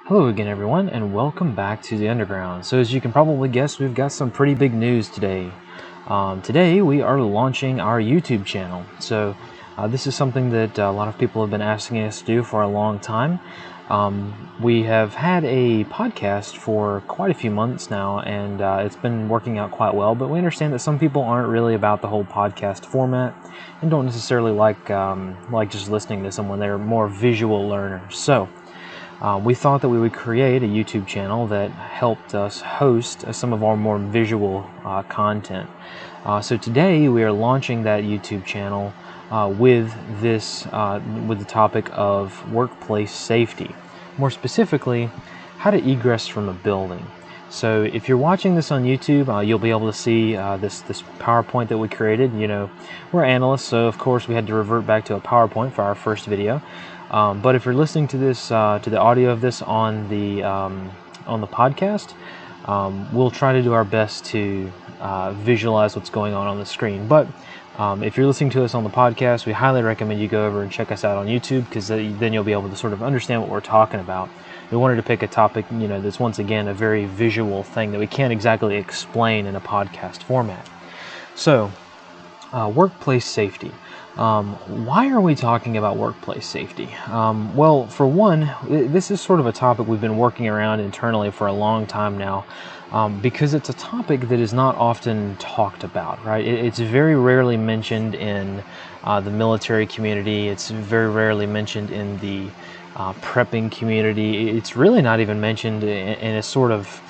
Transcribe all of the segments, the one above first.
Hello again everyone, and welcome back to the Underground. So as you can probably guess, we've got some pretty big news today. Today we are launching our YouTube channel. So this is something that a lot of people have been asking us to do for a long time. We have had a podcast for quite a few months now, and it's been working out quite well, but we understand that some people aren't really about the whole podcast format and don't necessarily like just listening to someone. They're more visual learners. So we thought that we would create a YouTube channel that helped us host some of our more visual content. So today we are launching that YouTube channel with the topic of workplace safety. More specifically, how to egress from a building. So if you're watching this on YouTube, you'll be able to see this PowerPoint that we created. You know, we're analysts, so of course we had to revert back to a PowerPoint for our first video. But if you're listening to this, to the audio of this on the podcast, we'll try to do our best to visualize what's going on the screen. But if you're listening to us on the podcast, we highly recommend you go over and check us out on YouTube, because then you'll be able to sort of understand what we're talking about. We wanted to pick a topic, that's once again a very visual thing that we can't exactly explain in a podcast format. So, workplace safety. Why are we talking about workplace safety? Well, for one, this is sort of a topic we've been working around internally for a long time now, because it's a topic that is not often talked about, right? It's very rarely mentioned in the military community. It's very rarely mentioned in the prepping community. It's really not even mentioned in a sort of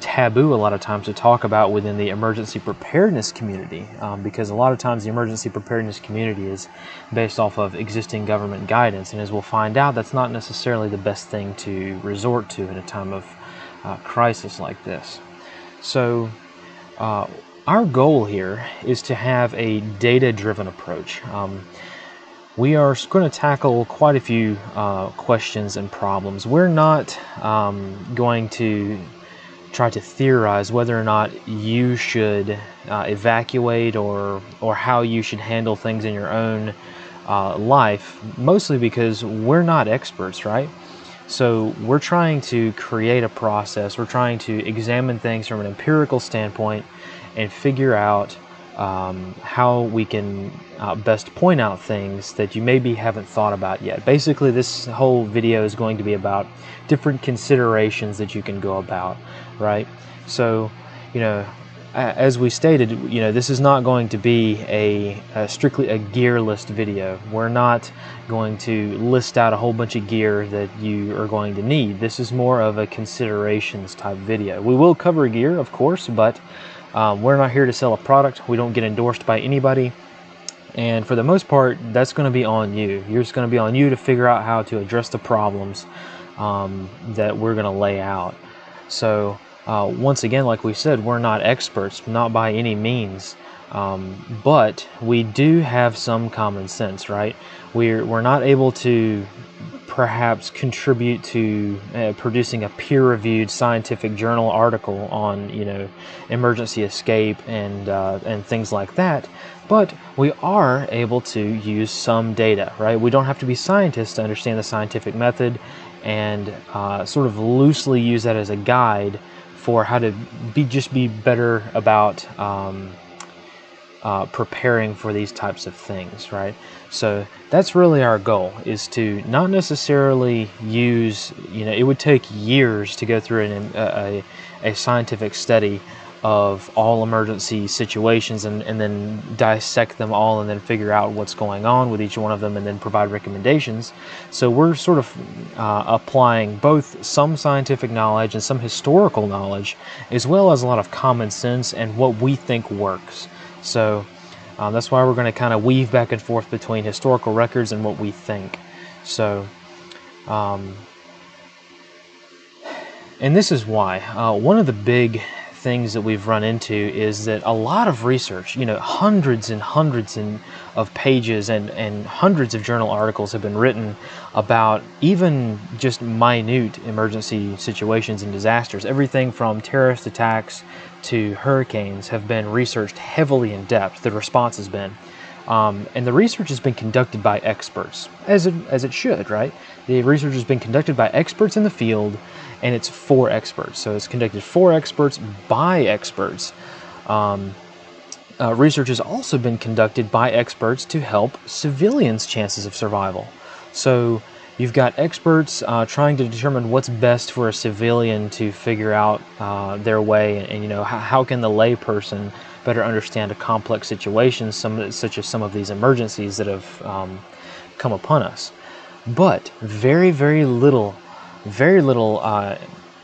taboo a lot of times to talk about within the emergency preparedness community, because a lot of times the emergency preparedness community is based off of existing government guidance, and as we'll find out, that's not necessarily the best thing to resort to in a time of crisis like this. So our goal here is to have a data-driven approach. We are going to tackle quite a few questions and problems. We're not going to try to theorize whether or not you should evacuate or how you should handle things in your own life, mostly because we're not experts, right? So we're trying to create a process. We're trying to examine things from an empirical standpoint and figure out how we can best point out things that you maybe haven't thought about yet. Basically, this whole video is going to be about different considerations that you can go about, right? So, as we stated, this is not going to be a strictly a gear list video. We're not going to list out a whole bunch of gear that you are going to need. This is more of a considerations type video. We will cover gear, of course, but we're not here to sell a product. We don't get endorsed by anybody. And for the most part, that's going to be on you. It's going to be on you to figure out how to address the problems that we're going to lay out. So once again, like we said, we're not experts, not by any means. But we do have some common sense, right? We're not able to perhaps contribute to producing a peer-reviewed scientific journal article on, emergency escape and things like that. But we are able to use some data, right? We don't have to be scientists to understand the scientific method, and sort of loosely use that as a guide for how to be better about preparing for these types of things, right? So that's really our goal, is to not necessarily use, it would take years to go through a scientific study of all emergency situations and then dissect them all and then figure out what's going on with each one of them and then provide recommendations. So we're sort of applying both some scientific knowledge and some historical knowledge, as well as a lot of common sense and what we think works. So that's why we're going to kind of weave back and forth between historical records and what we think. So, and this is why. One of the big things that we've run into is that a lot of research, hundreds and hundreds of pages and hundreds of journal articles have been written about even just minute emergency situations and disasters. Everything from terrorist attacks to hurricanes have been researched heavily in depth. The response has been. And the research has been conducted by experts, as it should, right? The research has been conducted by experts in the field, and it's for experts. So it's conducted for experts by experts. Research has also been conducted by experts to help civilians' chances of survival. So you've got experts trying to determine what's best for a civilian to figure out their way, and how can the layperson better understand a complex situation, such as some of these emergencies that have come upon us. But very, very little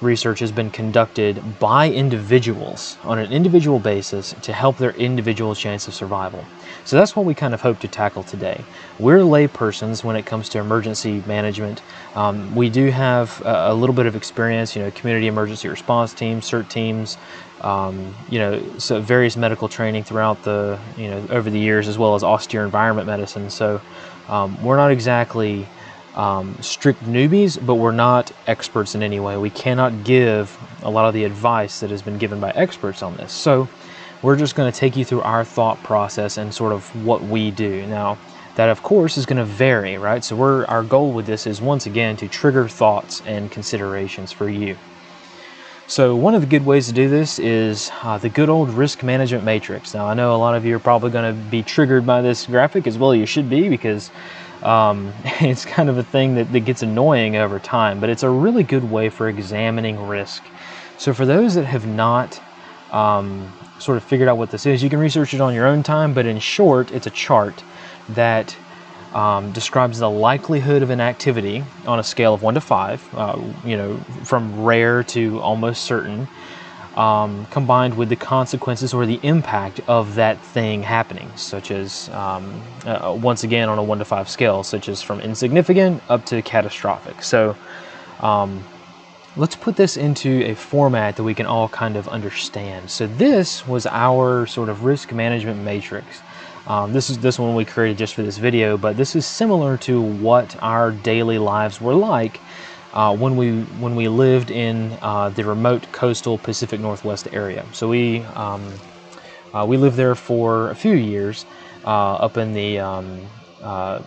research has been conducted by individuals on an individual basis to help their individual chance of survival. So that's what we kind of hope to tackle today. We're laypersons when it comes to emergency management. We do have a little bit of experience, community emergency response teams, CERT teams, so various medical training throughout the, over the years, as well as austere environment medicine. So we're not exactly strict newbies, but we're not experts in any way. We cannot give a lot of the advice that has been given by experts on this. So we're just going to take you through our thought process and sort of what we do. Now, that of course is going to vary, right? So our goal with this is, once again, to trigger thoughts and considerations for you. So one of the good ways to do this is the good old risk management matrix. Now, I know a lot of you are probably going to be triggered by this graphic, as well you should be, because it's kind of a thing that gets annoying over time, but it's a really good way for examining risk. So for those that have not sort of figured out what this is, you can research it on your own time, but in short, it's a chart that describes the likelihood of an activity on a scale of 1 to 5, from rare to almost certain, combined with the consequences or the impact of that thing happening, such as, once again, on a 1 to 5 scale, such as from insignificant up to catastrophic. So let's put this into a format that we can all kind of understand. So this was our sort of risk management matrix. This one we created just for this video, but this is similar to what our daily lives were like when we lived in the remote coastal Pacific Northwest area. So we lived there for a few years up in the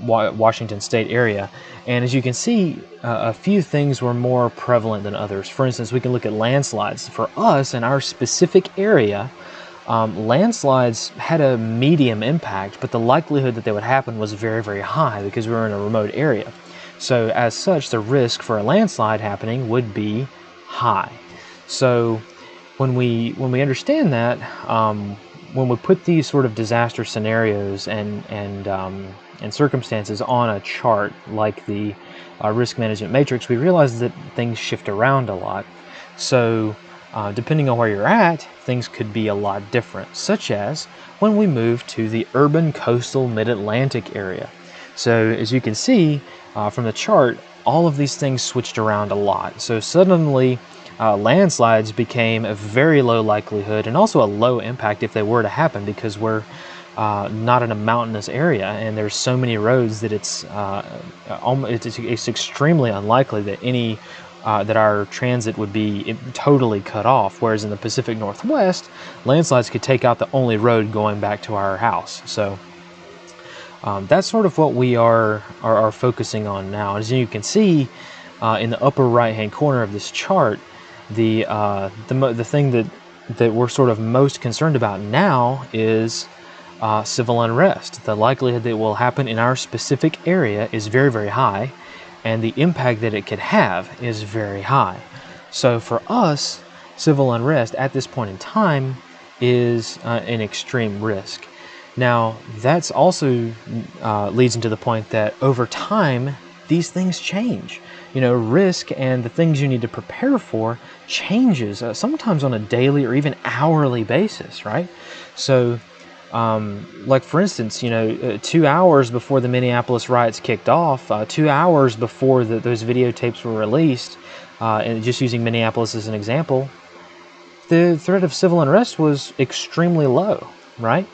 Washington State area, and as you can see, a few things were more prevalent than others. For instance, we can look at landslides. For us in our specific area, landslides had a medium impact, but the likelihood that they would happen was very, very high because we were in a remote area. So as such, the risk for a landslide happening would be high. So when we understand that, when we put these sort of disaster scenarios and circumstances on a chart like the risk management matrix, we realize that things shift around a lot. So depending on where you're at, things could be a lot different, such as when we move to the urban coastal mid-Atlantic area. So as you can see from the chart, all of these things switched around a lot. So suddenly landslides became a very low likelihood and also a low impact if they were to happen, because we're not in a mountainous area and there's so many roads that it's extremely unlikely that that our transit would be totally cut off, whereas in the Pacific Northwest, landslides could take out the only road going back to our house. So that's sort of what we are focusing on now. As you can see in the upper right-hand corner of this chart, the thing that we're sort of most concerned about now is civil unrest. The likelihood that it will happen in our specific area is very, very high, and the impact that it could have is very high. So for us, civil unrest at this point in time is an extreme risk. Now, that's also leads into the point that over time, these things change. Risk and the things you need to prepare for changes, sometimes on a daily or even hourly basis, right? So, like for instance, 2 hours before the Minneapolis riots kicked off, 2 hours before those videotapes were released, and just using Minneapolis as an example, the threat of civil unrest was extremely low, right?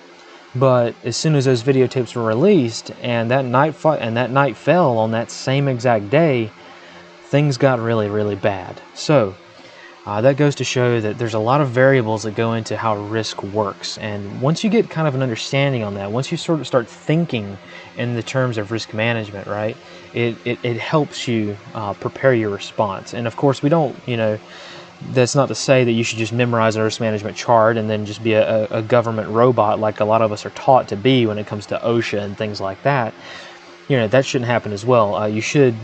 But as soon as those videotapes were released and that night fell on that same exact day, things got really, really bad. So That goes to show that there's a lot of variables that go into how risk works. And once you get kind of an understanding on that, once you sort of start thinking in the terms of risk management, right, it helps you prepare your response. And of course, we don't, that's not to say that you should just memorize a risk management chart and then just be a government robot like a lot of us are taught to be when it comes to OSHA and things like that. That shouldn't happen as well. You should,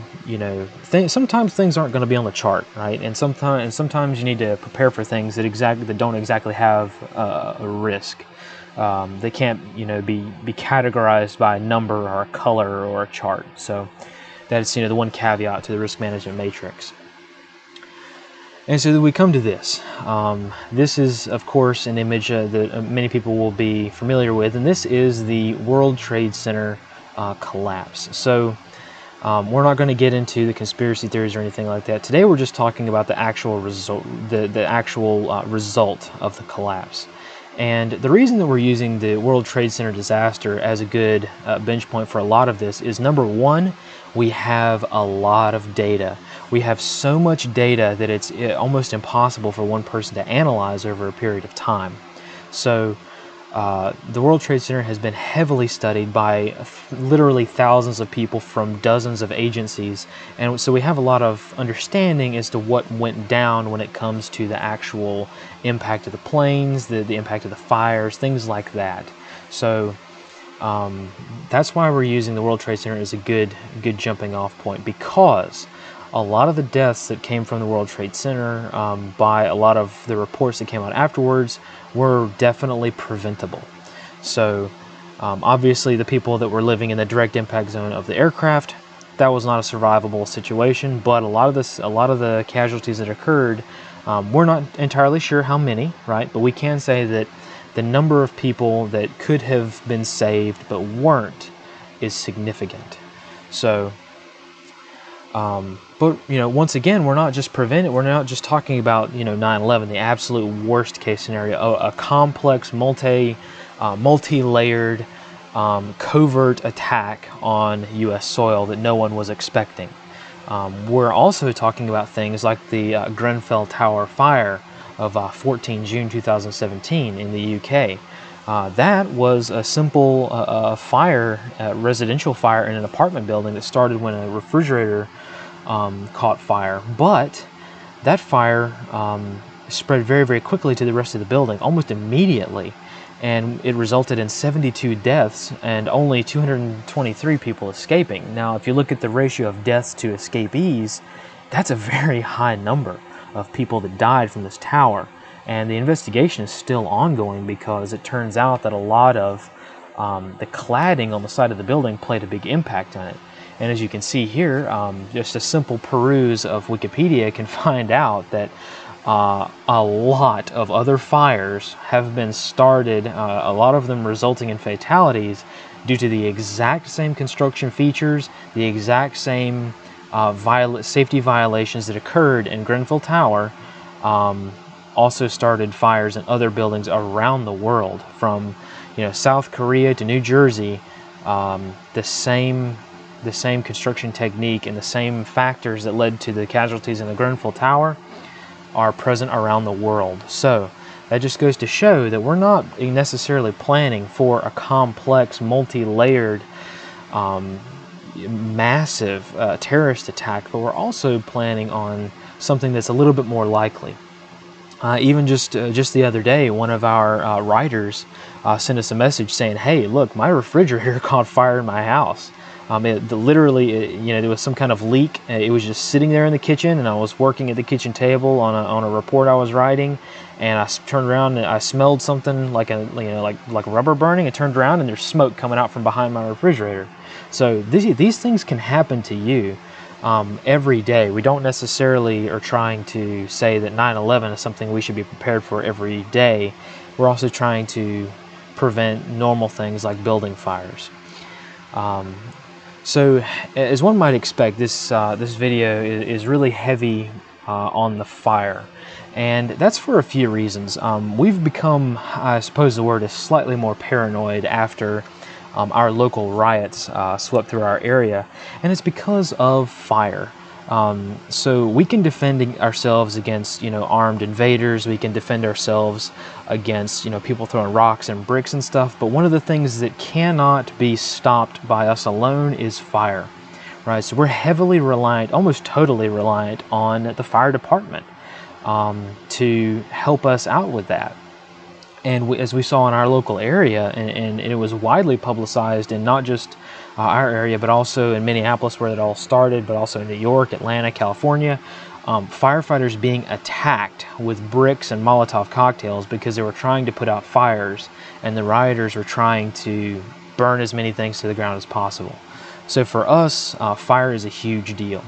sometimes things aren't going to be on the chart, right? And sometimes you need to prepare for things that don't exactly have a risk. They can't, be categorized by a number or a color or a chart. So that's, the one caveat to the risk management matrix. And so we come to this. This is, of course, an image that many people will be familiar with, and this is the World Trade Center collapse. So we're not going to get into the conspiracy theories or anything like that. Today we're just talking about the actual result, the actual result of the collapse. And the reason that we're using the World Trade Center disaster as a good bench point for a lot of this is, number one, we have a lot of data. We have so much data that it's almost impossible for one person to analyze over a period of time. So the World Trade Center has been heavily studied by literally thousands of people from dozens of agencies, and so we have a lot of understanding as to what went down when it comes to the actual impact of the planes, the impact of the fires, things like that. So that's why we're using the World Trade Center as a good jumping off point, because a lot of the deaths that came from the World Trade Center, by a lot of the reports that came out afterwards, were definitely preventable. So obviously the people that were living in the direct impact zone of the aircraft, that was not a survivable situation, but a lot of the casualties that occurred, we're not entirely sure how many, right? But we can say that the number of people that could have been saved but weren't is significant. So but once again, we're not just talking about 9/11, the absolute worst case scenario, a complex multi-layered covert attack on U.S. soil that no one was expecting. We're also talking about things like the Grenfell Tower fire of 14 June 2017 in the UK. That was a simple fire, residential fire in an apartment building that started when a refrigerator caught fire, but that fire spread very, very quickly to the rest of the building, almost immediately, and it resulted in 72 deaths and only 223 people escaping. Now, if you look at the ratio of deaths to escapees, that's a very high number of people that died from this tower, and the investigation is still ongoing because it turns out that a lot of the cladding on the side of the building played a big impact on it. And as you can see here, just a simple peruse of Wikipedia can find out that a lot of other fires have been started, a lot of them resulting in fatalities due to the exact same construction features, the exact same safety violations that occurred in Grenfell Tower, also started fires in other buildings around the world, from South Korea to New Jersey. The same construction technique and the same factors that led to the casualties in the Grenfell Tower are present around the world. So that just goes to show that we're not necessarily planning for a complex, multi-layered, massive terrorist attack, but we're also planning on something that's a little bit more likely. Even just the other day, one of our writers sent us a message saying, "Hey, look, my refrigerator caught fire in my house." There was some kind of leak. It was just sitting there in the kitchen, and I was working at the kitchen table on a report I was writing, and I turned around and I smelled something like rubber burning. I turned around and there's smoke coming out from behind my refrigerator. So these things can happen to you every day. We don't necessarily are trying to say that 9/11 is something we should be prepared for every day. We're also trying to prevent normal things like building fires. So, as one might expect, this video is really heavy on the fire, and that's for a few reasons. We've become, I suppose the word is, slightly more paranoid after our local riots swept through our area, and it's because of fire. So we can defend ourselves against, armed invaders. We can defend ourselves against, people throwing rocks and bricks and stuff. But one of the things that cannot be stopped by us alone is fire, right? So we're heavily reliant, almost totally reliant on the fire department to help us out with that. And as we saw in our local area, and it was widely publicized in not just our area, but also in Minneapolis where it all started, but also in New York, Atlanta, California, firefighters being attacked with bricks and Molotov cocktails because they were trying to put out fires, and the rioters were trying to burn as many things to the ground as possible. So for us, fire is a huge deal.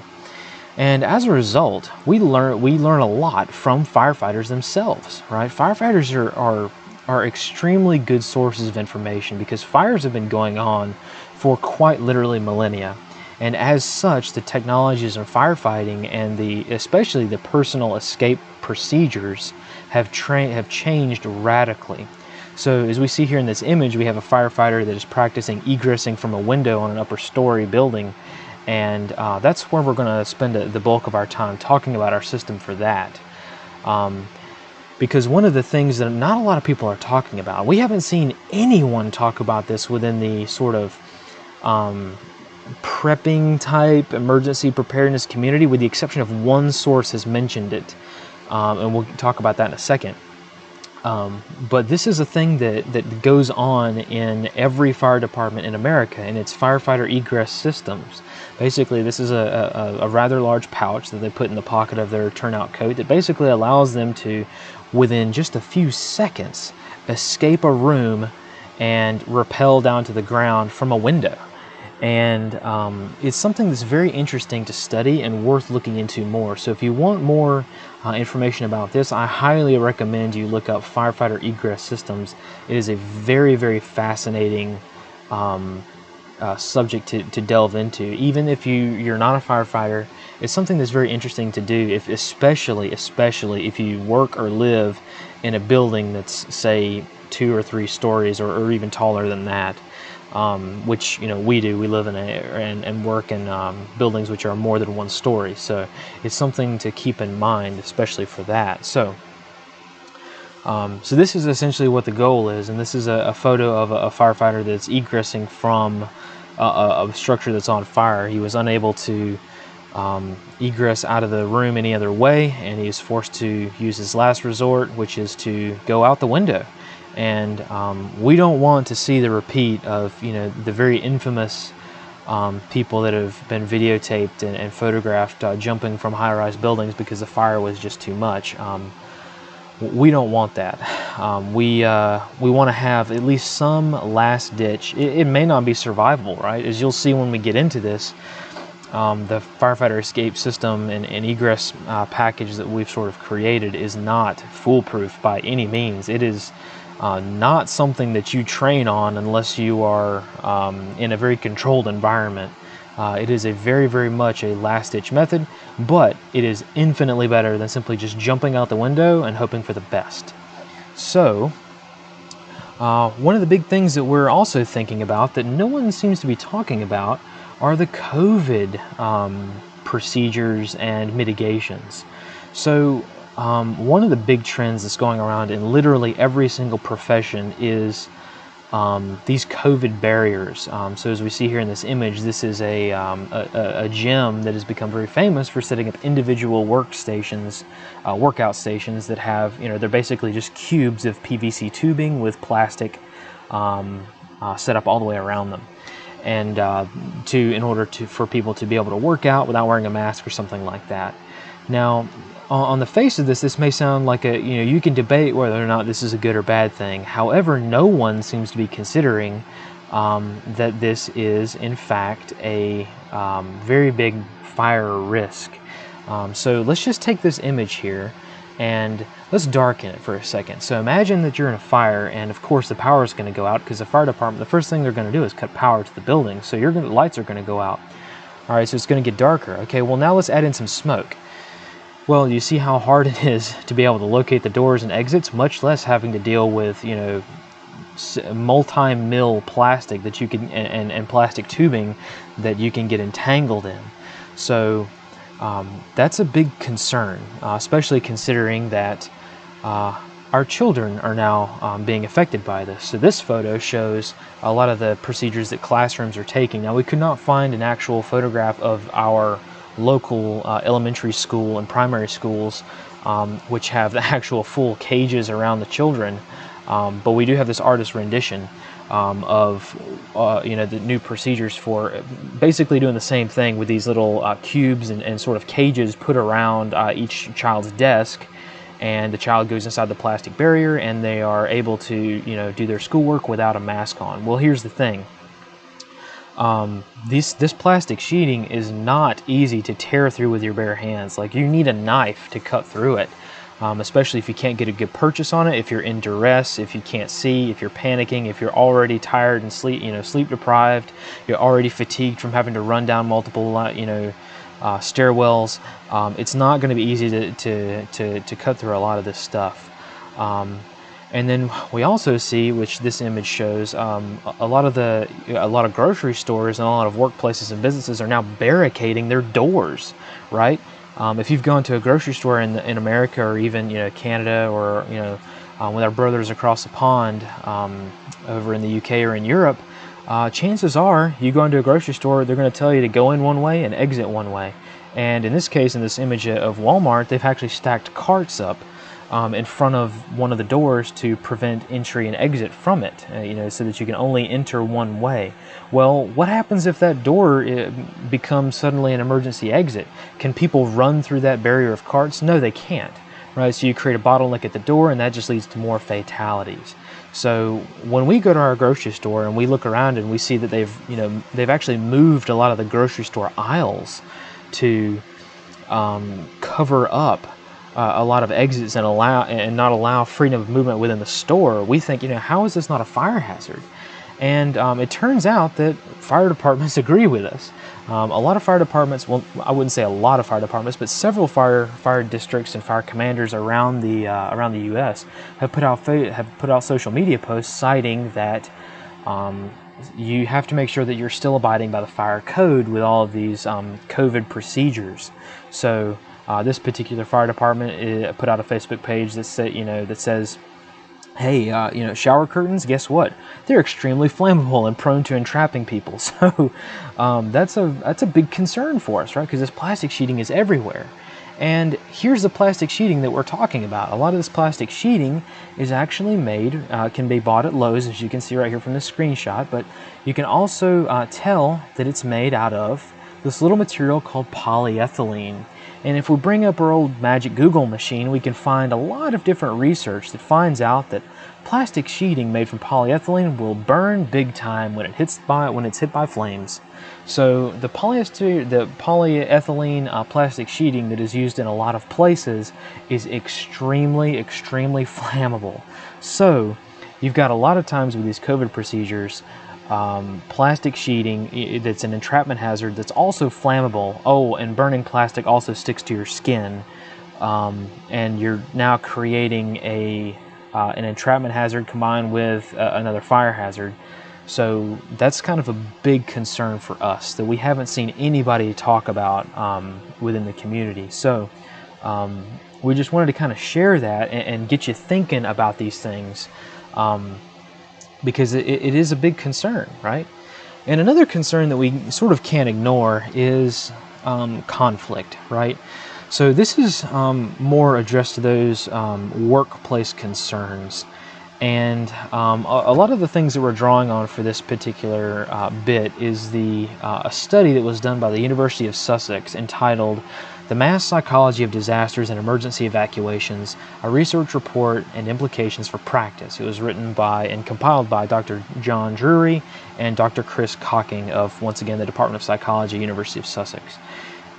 And as a result, we learn a lot from firefighters themselves, right? Firefighters are extremely good sources of information because fires have been going on for quite literally millennia. And as such, the technologies in firefighting and especially the personal escape procedures have changed radically. So as we see here in this image, we have a firefighter that is practicing egressing from a window on an upper story building. And that's where we're going to spend the bulk of our time talking about our system for that. Because one of the things that not a lot of people are talking about, we haven't seen anyone talk about this within the sort of prepping type emergency preparedness community, with the exception of one source has mentioned it. And we'll talk about that in a second. But this is a thing that goes on in every fire department in America, and it's firefighter egress systems. Basically, this is a rather large pouch that they put in the pocket of their turnout coat that basically allows them to, within just a few seconds, escape a room and rappel down to the ground from a window. And it's something that's very interesting to study and worth looking into more. So if you want more information about this, I highly recommend you look up firefighter egress systems. It is a very, very fascinating subject to delve into. Even if you're not a firefighter, it's something that's very interesting to do, especially if you work or live in a building that's, say, 2 or 3 stories or even taller than that. Which we do. We live in and work in buildings which are more than 1 story. So it's something to keep in mind, especially for that. So this is essentially what the goal is, and this is a photo of a firefighter that's egressing from a structure that's on fire. He was unable to egress out of the room any other way, and he was forced to use his last resort, which is to go out the window. And we don't want to see the repeat of the very infamous people that have been videotaped and photographed jumping from high-rise buildings because the fire was just too much. We don't want that. We want to have at least some last ditch. It may not be survivable, right? As you'll see when we get into this, the firefighter escape system and egress package that we've sort of created is not foolproof by any means. It is not something that you train on unless you are in a very controlled environment. It is a very, very much a last-ditch method, but it is infinitely better than simply just jumping out the window and hoping for the best. So, one of the big things that we're also thinking about that no one seems to be talking about are the COVID procedures and mitigations. So, one of the big trends that's going around in literally every single profession is these COVID barriers. So as we see here in this image, this is a gym that has become very famous for setting up individual workstations, workout stations that have, they're basically just cubes of PVC tubing with plastic set up all the way around them. And in order for people to be able to work out without wearing a mask or something like that. Now, on the face of this may sound like you can debate whether or not this is a good or bad thing. However, no one seems to be considering that this is, in fact, a very big fire risk. So let's just take this image here and let's darken it for a second. So imagine that you're in a fire, and of course the power is going to go out because the fire department, the first thing they're going to do is cut power to the building. So the lights are going to go out. All right, so it's going to get darker. Okay, well now let's add in some smoke. Well, you see how hard it is to be able to locate the doors and exits, much less having to deal with, multi-mil plastic that you can, and plastic tubing that you can get entangled in. So That's a big concern, especially considering that our children are now being affected by this. So this photo shows a lot of the procedures that classrooms are taking. Now, we could not find an actual photograph of our local elementary school and primary schools, which have the actual full cages around the children, but we do have this artist rendition of the new procedures for basically doing the same thing with these little cubes and sort of cages put around each child's desk, and the child goes inside the plastic barrier and they are able to do their schoolwork without a mask on. Well, here's the thing. This plastic sheeting is not easy to tear through with your bare hands. Like, you need a knife to cut through it. Especially if you can't get a good purchase on it, if you're in duress, if you can't see, if you're panicking, if you're already tired and sleep deprived, you're already fatigued from having to run down multiple stairwells. It's not going to be easy to cut through a lot of this stuff. And then we also see, which this image shows, a lot of grocery stores and a lot of workplaces and businesses are now barricading their doors, right? If you've gone to a grocery store in America, or even Canada, or with our brothers across the pond over in the UK or in Europe, chances are you go into a grocery store, they're going to tell you to go in one way and exit one way. And in this case, in this image of Walmart, they've actually stacked carts up in front of one of the doors to prevent entry and exit from it, so that you can only enter one way. Well, what happens if that door becomes suddenly an emergency exit? Can people run through that barrier of carts? No, they can't, right? So you create a bottleneck at the door, and that just leads to more fatalities. So when we go to our grocery store and we look around and we see that they've actually moved a lot of the grocery store aisles to cover up a lot of exits and not allow freedom of movement within the store, we think, how is this not a fire hazard? And it turns out that fire departments agree with us. A lot of fire departments, well, I wouldn't say a lot of fire departments, but several fire districts and fire commanders around the U.S. have put out social media posts citing that you have to make sure that you're still abiding by the fire code with all of these COVID procedures. So this particular fire department put out a Facebook page that says, hey, shower curtains, guess what? They're extremely flammable and prone to entrapping people. So that's a big concern for us, right? Because this plastic sheeting is everywhere. And here's the plastic sheeting that we're talking about. A lot of this plastic sheeting is actually made, can be bought at Lowe's, as you can see right here from this screenshot, but you can also tell that it's made out of this little material called polyethylene. And if we bring up our old magic Google machine, we can find a lot of different research that finds out that plastic sheeting made from polyethylene will burn big time when it's hit by flames. So the polyethylene plastic sheeting that is used in a lot of places is extremely flammable. So you've got a lot of times with these COVID procedures, plastic sheeting that's an entrapment hazard that's also flammable. Oh, and burning plastic also sticks to your skin, and you're now creating an entrapment hazard combined with another fire hazard. So that's kind of a big concern for us that we haven't seen anybody talk about within the community. So we just wanted to kind of share that and get you thinking about these things. Because it is a big concern, right? And another concern that we sort of can't ignore is conflict, right? So this is more addressed to those workplace concerns. And a lot of the things that we're drawing on for this particular bit is a study that was done by the University of Sussex entitled "The Mass Psychology of Disasters and Emergency Evacuations, a Research Report and Implications for Practice." It was written by and compiled by Dr. John Drury and Dr. Chris Cocking of, once again, the Department of Psychology, University of Sussex.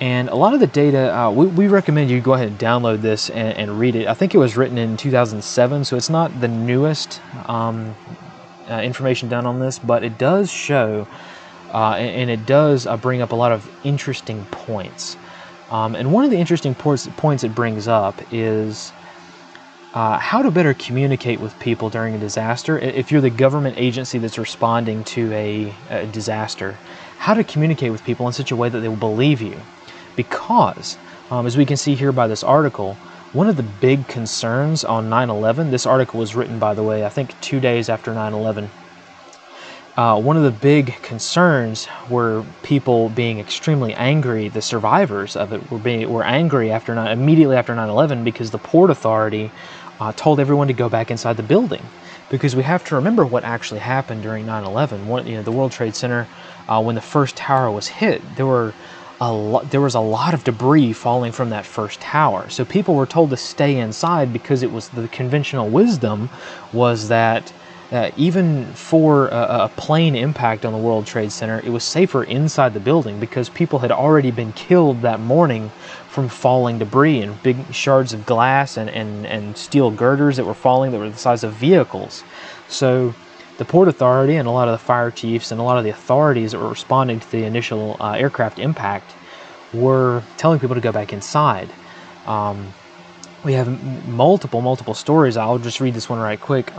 And a lot of the data, we recommend you go ahead and download this and read it. I think it was written in 2007, so it's not the newest information done on this, but it does show, and it does bring up a lot of interesting points. And one of the interesting points it brings up is how to better communicate with people during a disaster. If you're the government agency that's responding to a disaster, how to communicate with people in such a way that they will believe you. because, as we can see here by this article, one of the big concerns on 9/11, this article was written, by the way, I think 2 days after 9/11. One of the big concerns were people being extremely angry. The survivors of it were angry immediately after 9/11 because the Port Authority told everyone to go back inside the building. Because we have to remember what actually happened during 9/11. The World Trade Center, when the first tower was hit, there was a lot of debris falling from that first tower. So people were told to stay inside because it was the conventional wisdom was that even for a plane impact on the World Trade Center, it was safer inside the building because people had already been killed that morning from falling debris and big shards of glass and steel girders that were falling that were the size of vehicles. So the Port Authority and a lot of the fire chiefs and a lot of the authorities that were responding to the initial aircraft impact were telling people to go back inside. We have multiple stories. I'll just read this one right quick.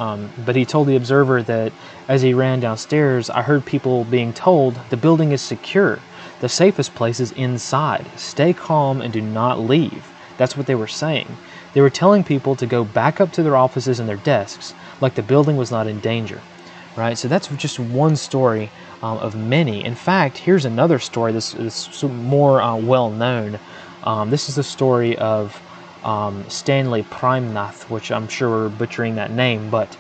But he told the Observer that as he ran downstairs, I heard people being told the building is secure. The safest place is inside. Stay calm and do not leave. That's what they were saying. They were telling people to go back up to their offices and their desks like the building was not in danger. Right? So that's just one story of many. In fact, here's another story that's more well known. This is the story of Stanley Primnath, which I'm sure we're butchering that name, but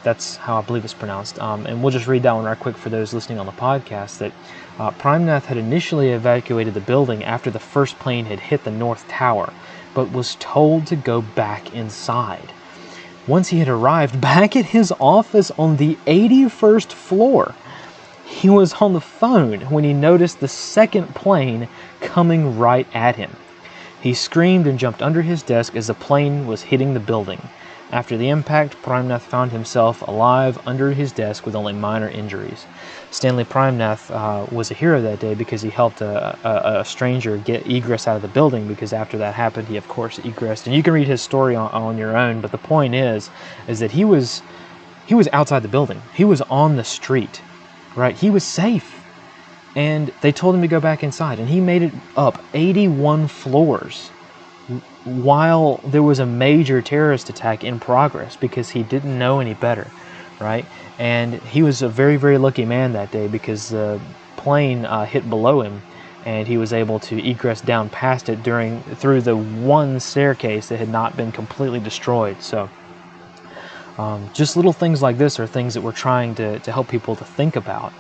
that's how I believe it's pronounced. And we'll just read that one right quick for those listening on the podcast, that Primnath had initially evacuated the building after the first plane had hit the North Tower, but was told to go back inside. Once he had arrived back at his office on the 81st floor, he was on the phone when he noticed the second plane coming right at him. He screamed and jumped under his desk as the plane was hitting the building. After the impact, Primnath found himself alive under his desk with only minor injuries. Stanley Primnath was a hero that day because he helped a stranger get Egress out of the building, because after that happened, he of course egressed. And you can read his story on your own, but the point is that he was outside the building. He was on the street, right? He was safe. And they told him to go back inside, and he made it up 81 floors while there was a major terrorist attack in progress because he didn't know any better, right? And he was a very, very lucky man that day because the plane hit below him, and he was able to egress down past it through the one staircase that had not been completely destroyed. So just little things like this are things that we're trying to help people to think about.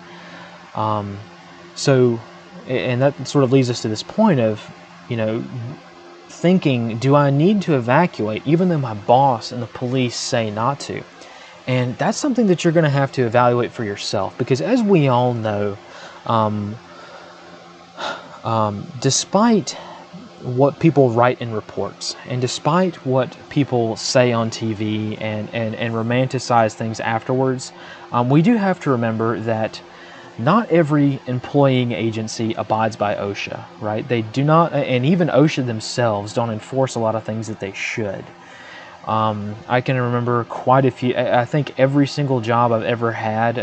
So, and that sort of leads us to this point of, thinking, do I need to evacuate even though my boss and the police say not to? And that's something that you're going to have to evaluate for yourself, because as we all know, despite what people write in reports, and despite what people say on TV and romanticize things afterwards, we do have to remember that not every employing agency abides by OSHA, right? They do not, and even OSHA themselves don't enforce a lot of things that they should. I can remember quite a few. I think every single job I've ever had,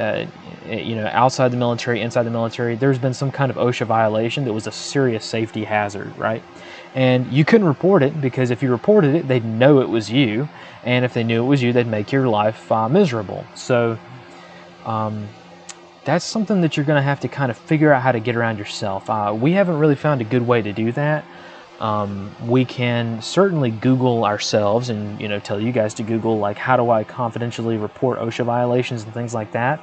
outside the military, inside the military, there's been some kind of OSHA violation that was a serious safety hazard, right? And you couldn't report it because if you reported it, they'd know it was you, and if they knew it was you, they'd make your life miserable. So, that's something that you're going to have to kind of figure out how to get around yourself. We haven't really found a good way to do that. We can certainly Google ourselves and, tell you guys to Google, like, how do I confidentially report OSHA violations and things like that.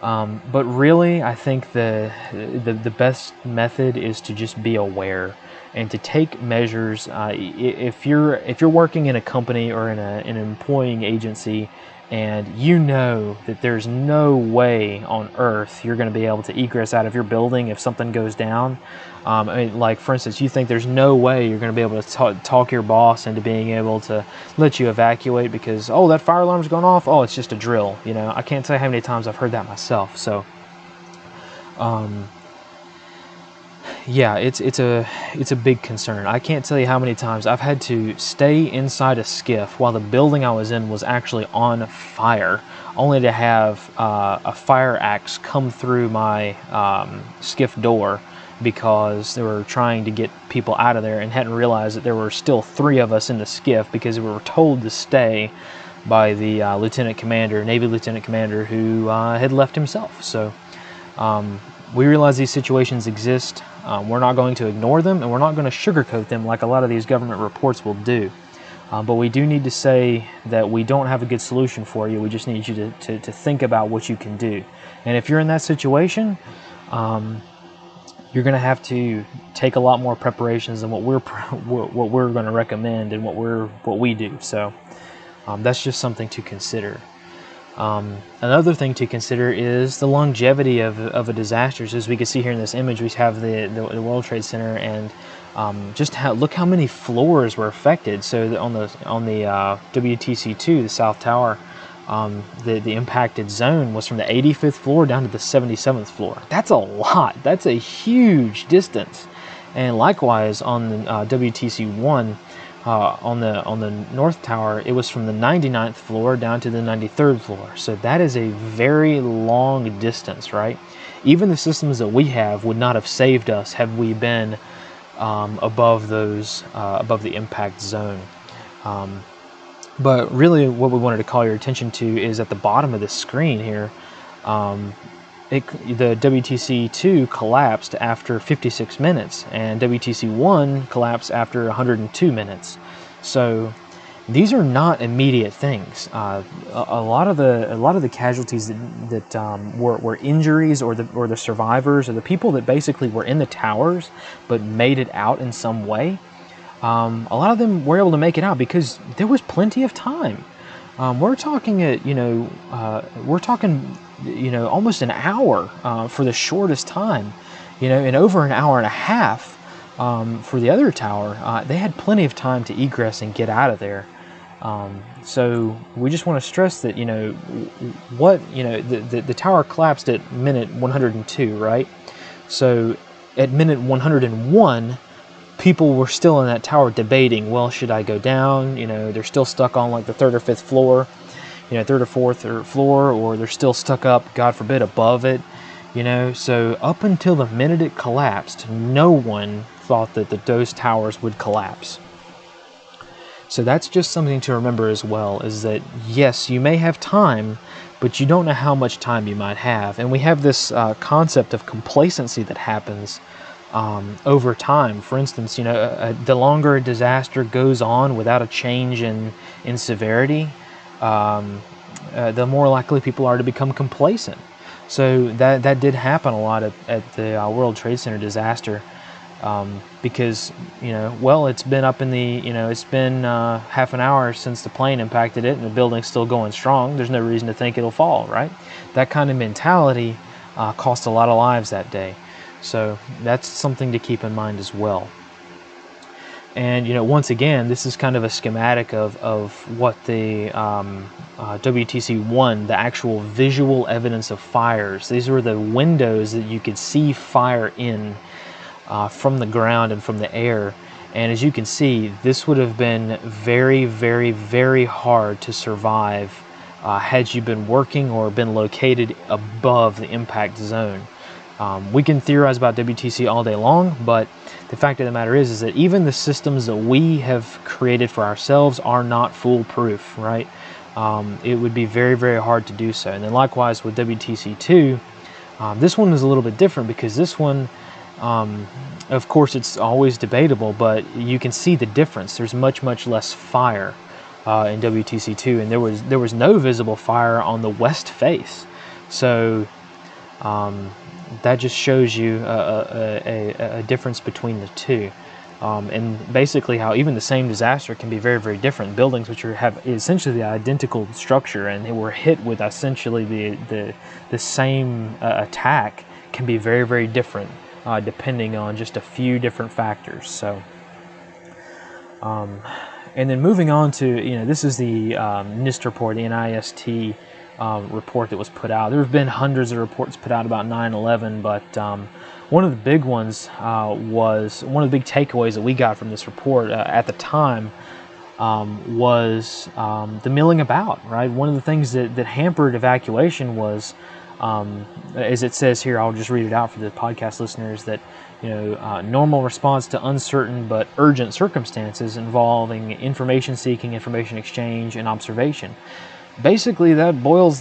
But really, I think the best method is to just be aware and to take measures. If you're working in a company or in an employing agency, and you know that there's no way on earth you're going to be able to egress out of your building if something goes down. Like, for instance, you think there's no way you're going to be able to talk your boss into being able to let you evacuate because, that fire alarm's gone off. It's just a drill. I can't tell you how many times I've heard that myself. So, yeah, it's a big concern. I can't tell you how many times I've had to stay inside a skiff while the building I was in was actually on fire, only to have a fire axe come through my skiff door because they were trying to get people out of there and hadn't realized that there were still 3 of us in the skiff because we were told to stay by the Navy Lieutenant Commander who had left himself. So we realize these situations exist. We're not going to ignore them, and we're not going to sugarcoat them like a lot of these government reports will do. But we do need to say that we don't have a good solution for you. We just need you to think about what you can do. And if you're in that situation, you're going to have to take a lot more preparations than what we're going to recommend and what we do. So that's just something to consider. Another thing to consider is the longevity of a disaster. So as we can see here in this image, we have the World Trade Center, and look how many floors were affected. So on the WTC2, the South Tower, the impacted zone was from the 85th floor down to the 77th floor. That's a lot. That's a huge distance. And likewise on the WTC1, on the North Tower, it was from the 99th floor down to the 93rd floor. So that is a very long distance, right? Even the systems that we have would not have saved us had we been above the impact zone. But really what we wanted to call your attention to is at the bottom of the screen here. The WTC2 collapsed after 56 minutes, and WTC1 collapsed after 102 minutes. So these are not immediate things. A lot of the casualties that were injuries, or the survivors, or the people that basically were in the towers but made it out in some way. A lot of them were able to make it out because there was plenty of time. We're talking almost an hour for the shortest time, and over an hour and a half for the other tower. They had plenty of time to egress and get out of there. So we just want to stress that the tower collapsed at minute 102, right? So at minute 101, people were still in that tower debating, well, should I go down? They're still stuck on like the 3rd or 5th floor, 3rd or 4th floor, or they're still stuck up, God forbid, above it. So up until the minute it collapsed, no one thought that those towers would collapse. So that's just something to remember as well, is that yes, you may have time, but you don't know how much time you might have. And we have this concept of complacency that happens over time. For instance, the longer a disaster goes on without a change in severity, the more likely people are to become complacent. So that did happen a lot at the World Trade Center disaster, because it's been up in the it's been half an hour since the plane impacted it, and the building's still going strong. There's no reason to think it'll fall, right? That kind of mentality cost a lot of lives that day. So that's something to keep in mind as well. And once again, this is kind of a schematic of what the WTC1, the actual visual evidence of fires. These were the windows that you could see fire in from the ground and from the air. And as you can see, this would have been very, very, very hard to survive had you been working or been located above the impact zone. We can theorize about WTC all day long, but the fact of the matter is that even the systems that we have created for ourselves are not foolproof, right? It would be very, very hard to do so. And then likewise with WTC2, this one is a little bit different because this one, of course, it's always debatable, but you can see the difference. There's much, much less fire in WTC2, and there was no visible fire on the west face. So that just shows you a difference between the two, and basically how even the same disaster can be very, very different. Buildings which have essentially the identical structure and they were hit with essentially the same attack can be very, very different depending on just a few different factors. So and then moving on to, this is the NIST report, the NIST report that was put out. There have been hundreds of reports put out about 9/11, but one of the big ones was, one of the big takeaways that we got from this report at the time was the milling about, right? One of the things that hampered evacuation was, as it says here, I'll just read it out for the podcast listeners, that normal response to uncertain but urgent circumstances involving information seeking, information exchange, and observation. Basically, that boiled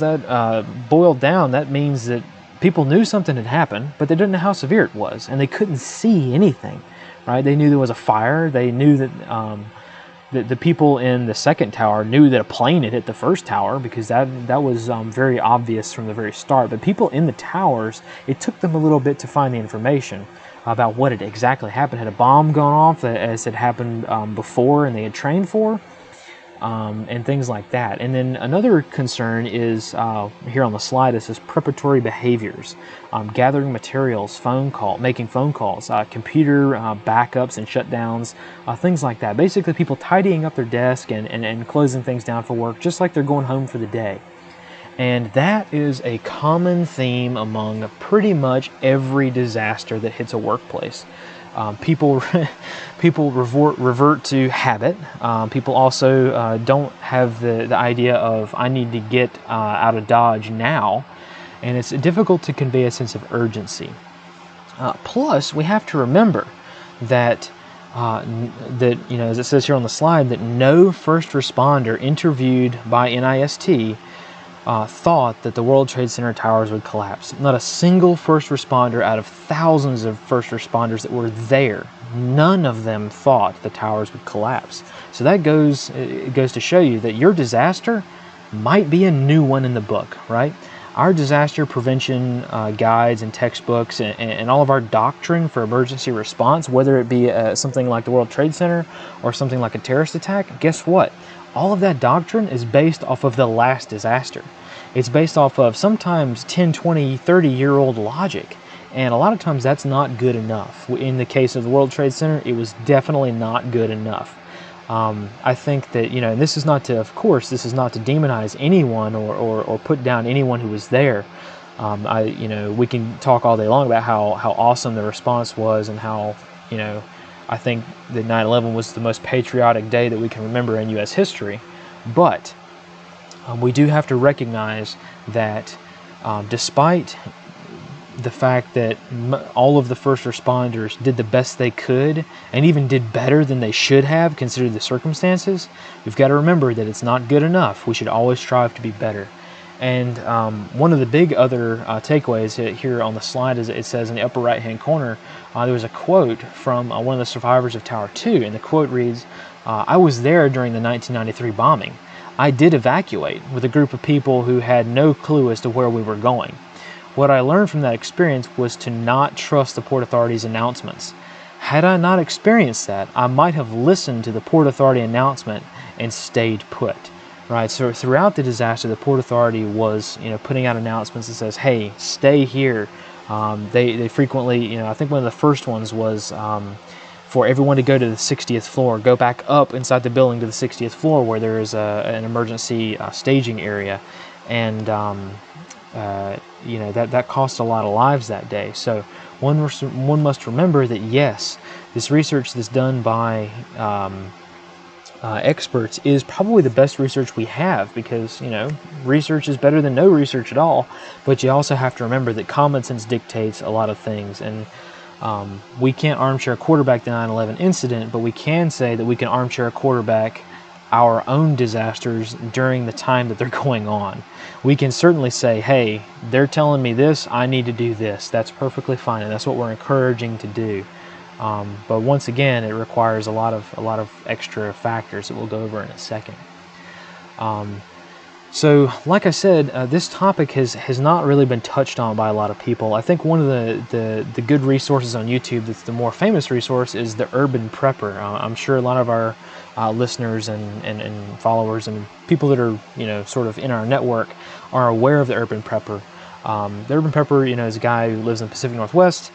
down. That means that people knew something had happened, but they didn't know how severe it was, and they couldn't see anything. Right? They knew there was a fire. They knew that the people in the second tower knew that a plane had hit the first tower, because that was very obvious from the very start. But people in the towers, it took them a little bit to find the information about what had exactly happened. Had a bomb gone off, as had happened before and they had trained for, and things like that. And then another concern is, here on the slide, it says preparatory behaviors, gathering materials, making phone calls, computer backups and shutdowns, things like that. Basically, people tidying up their desk and closing things down for work, just like they're going home for the day. And that is a common theme among pretty much every disaster that hits a workplace. People revert to habit. People also don't have the idea of, I need to get out of Dodge now, and it's difficult to convey a sense of urgency. Plus, we have to remember that as it says here on the slide, that no first responder interviewed by NIST thought that the World Trade Center towers would collapse. Not a single first responder out of thousands of first responders that were there, none of them thought the towers would collapse. So that goes to show you that your disaster might be a new one in the book, right? Our disaster prevention guides and textbooks and all of our doctrine for emergency response, whether it be something like the World Trade Center or something like a terrorist attack, guess what? All of that doctrine is based off of the last disaster. It's based off of sometimes 10, 20, 30-year-old logic. And a lot of times that's not good enough. In the case of the World Trade Center, it was definitely not good enough. I think that, and this is not to demonize anyone or put down anyone who was there. We can talk all day long about how awesome the response was and how, I think that 9/11 was the most patriotic day that we can remember in U.S. history. But we do have to recognize that despite the fact that all of the first responders did the best they could and even did better than they should have considered the circumstances, we've got to remember that it's not good enough. We should always strive to be better. And one of the big other takeaways here on the slide is it says in the upper right hand corner, there was a quote from one of the survivors of Tower 2, and the quote reads, "I was there during the 1993 bombing. I did evacuate with a group of people who had no clue as to where we were going. What I learned from that experience was to not trust the Port Authority's announcements. Had I not experienced that, I might have listened to the Port Authority announcement and stayed put." Right, so throughout the disaster, the Port Authority was, putting out announcements that says, "Hey, stay here." They frequently, I think one of the first ones was for everyone to go to the 60th floor, go back up inside the building to the 60th floor where there is an emergency staging area, and that cost a lot of lives that day. So one must remember that yes, this research that's done by experts is probably the best research we have, because research is better than no research at all. But you also have to remember that common sense dictates a lot of things, and we can't armchair quarterback the 9/11 incident, but we can say that we can armchair quarterback our own disasters during the time that they're going on. We can certainly say, hey, they're telling me this, I need to do this. That's perfectly fine, and that's what we're encouraging to do. But once again, it requires a lot of extra factors that we'll go over in a second. So, like I said, this topic has not really been touched on by a lot of people. I think one of the good resources on YouTube that's the more famous resource is the Urban Prepper. I'm sure a lot of our listeners and followers and people that are sort of in our network are aware of the Urban Prepper. The Urban Prepper, is a guy who lives in the Pacific Northwest.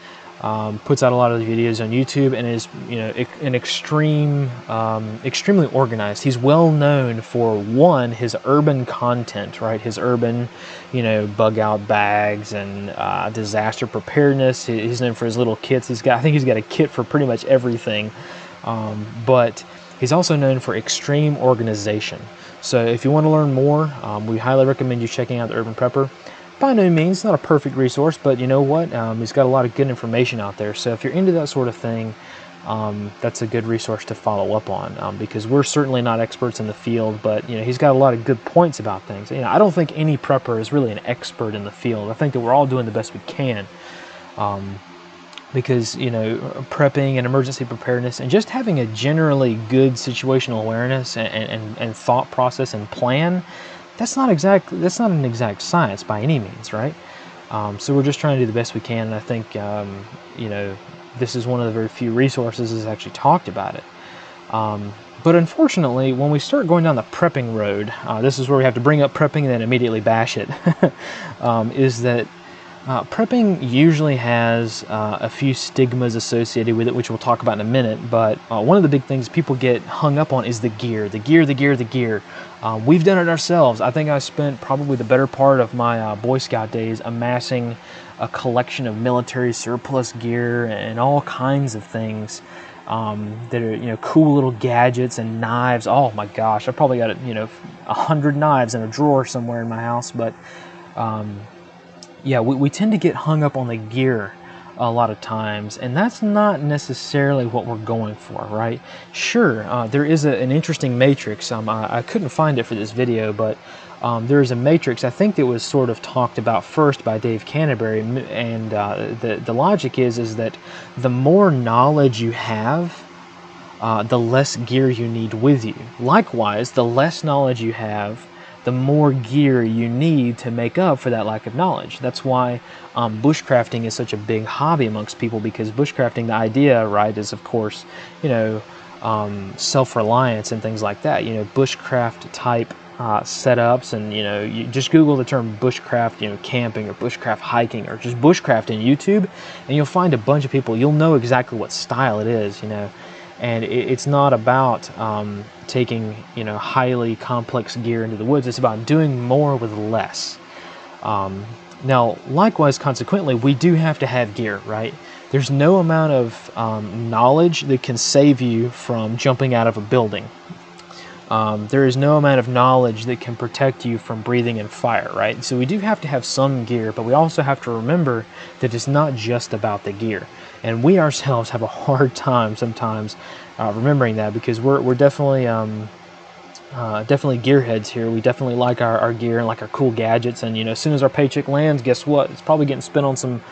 Puts out a lot of the videos on YouTube and is, an extremely organized. He's well known for his urban content, right? His urban, bug out bags and disaster preparedness. He's known for his little kits. I think he's got a kit for pretty much everything. But he's also known for extreme organization. So if you want to learn more, we highly recommend you checking out the Urban Prepper. by no means not a perfect resource, but you know what? It's got a lot of good information out there. So if you're into that sort of thing, that's a good resource to follow up on, because we're certainly not experts in the field, but you know, he's got a lot of good points about things. You know, I don't think any prepper is really an expert in the field. I think that we're all doing the best we can, because you know, prepping and emergency preparedness and just having a generally good situational awareness and thought process and plan, that's not an exact science by any means, right? So we're just trying to do the best we can, and I think you know, this is one of the very few resources that's actually talked about it. But unfortunately, when we start going down the prepping road, this is where we have to bring up prepping and then immediately bash it, is that prepping usually has a few stigmas associated with it, which we'll talk about in a minute, but one of the big things people get hung up on is the gear. We've done it ourselves. I think I spent probably the better part of my Boy Scout days amassing a collection of military surplus gear and all kinds of things that are, you know, cool little gadgets and knives. Oh my gosh, I probably got, you know, 100 knives in a drawer somewhere in my house. But yeah, we tend to get hung up on the gear a lot of times, and that's not necessarily what we're going for, right? Sure, there is an interesting matrix. I couldn't find it for this video, but there is a matrix, I think, that was sort of talked about first by Dave Canterbury, and the logic is that the more knowledge you have, the less gear you need with you. Likewise, the less knowledge you have, the more gear you need to make up for that lack of knowledge. That's why bushcrafting is such a big hobby amongst people, because bushcrafting, the idea, right, is of course, you know, self-reliance and things like that. You know, bushcraft type setups, and you know, you just Google the term bushcraft, you know, camping or bushcraft hiking or just bushcraft in YouTube, and you'll find a bunch of people. You'll know exactly what style it is, you know. And it's not about taking, you know, highly complex gear into the woods. It's about doing more with less. Now, likewise, consequently, we do have to have gear, right? There's no amount of knowledge that can save you from jumping out of a building. There is no amount of knowledge that can protect you from breathing in fire, right? So we do have to have some gear, but we also have to remember that it's not just about the gear. And we ourselves have a hard time sometimes remembering that, because we're definitely definitely gearheads here. We definitely like our gear and like our cool gadgets, and you know, as soon as our paycheck lands, guess what? It's probably getting spent on some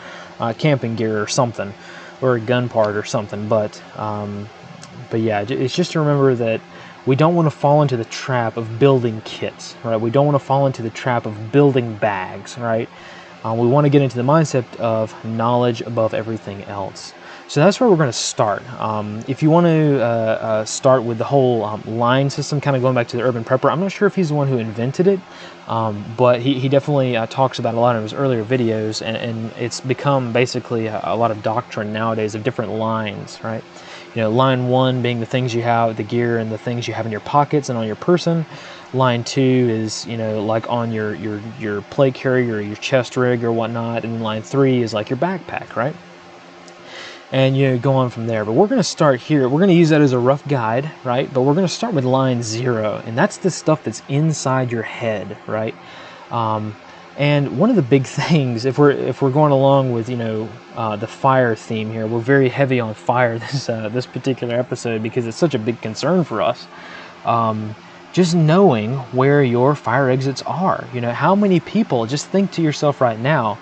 camping gear or something, or a gun part or something. But yeah, it's just to remember that we don't want to fall into the trap of building kits, right? We don't want to fall into the trap of building bags, right? We want to get into the mindset of knowledge above everything else. So that's where we're going to start. If you want to start with the whole line system, kind of going back to the urban prepper, I'm not sure if he's the one who invented it, but he definitely talks about a lot of his earlier videos, and it's become basically a lot of doctrine nowadays of different lines, right? You know, line 1 being the things you have, the gear and the things you have in your pockets and on your person. Line 2 is, you know, like on your plate carrier or your chest rig or whatnot, and line 3 is like your backpack, right? And you go on from there. But we're going to start here. We're going to use that as a rough guide, right? But we're going to start with line 0, and that's the stuff that's inside your head, right? And one of the big things, if we're going along with, you know, the fire theme here, we're very heavy on fire this particular episode because it's such a big concern for us. Just knowing where your fire exits are. You know, how many people, just think to yourself right now,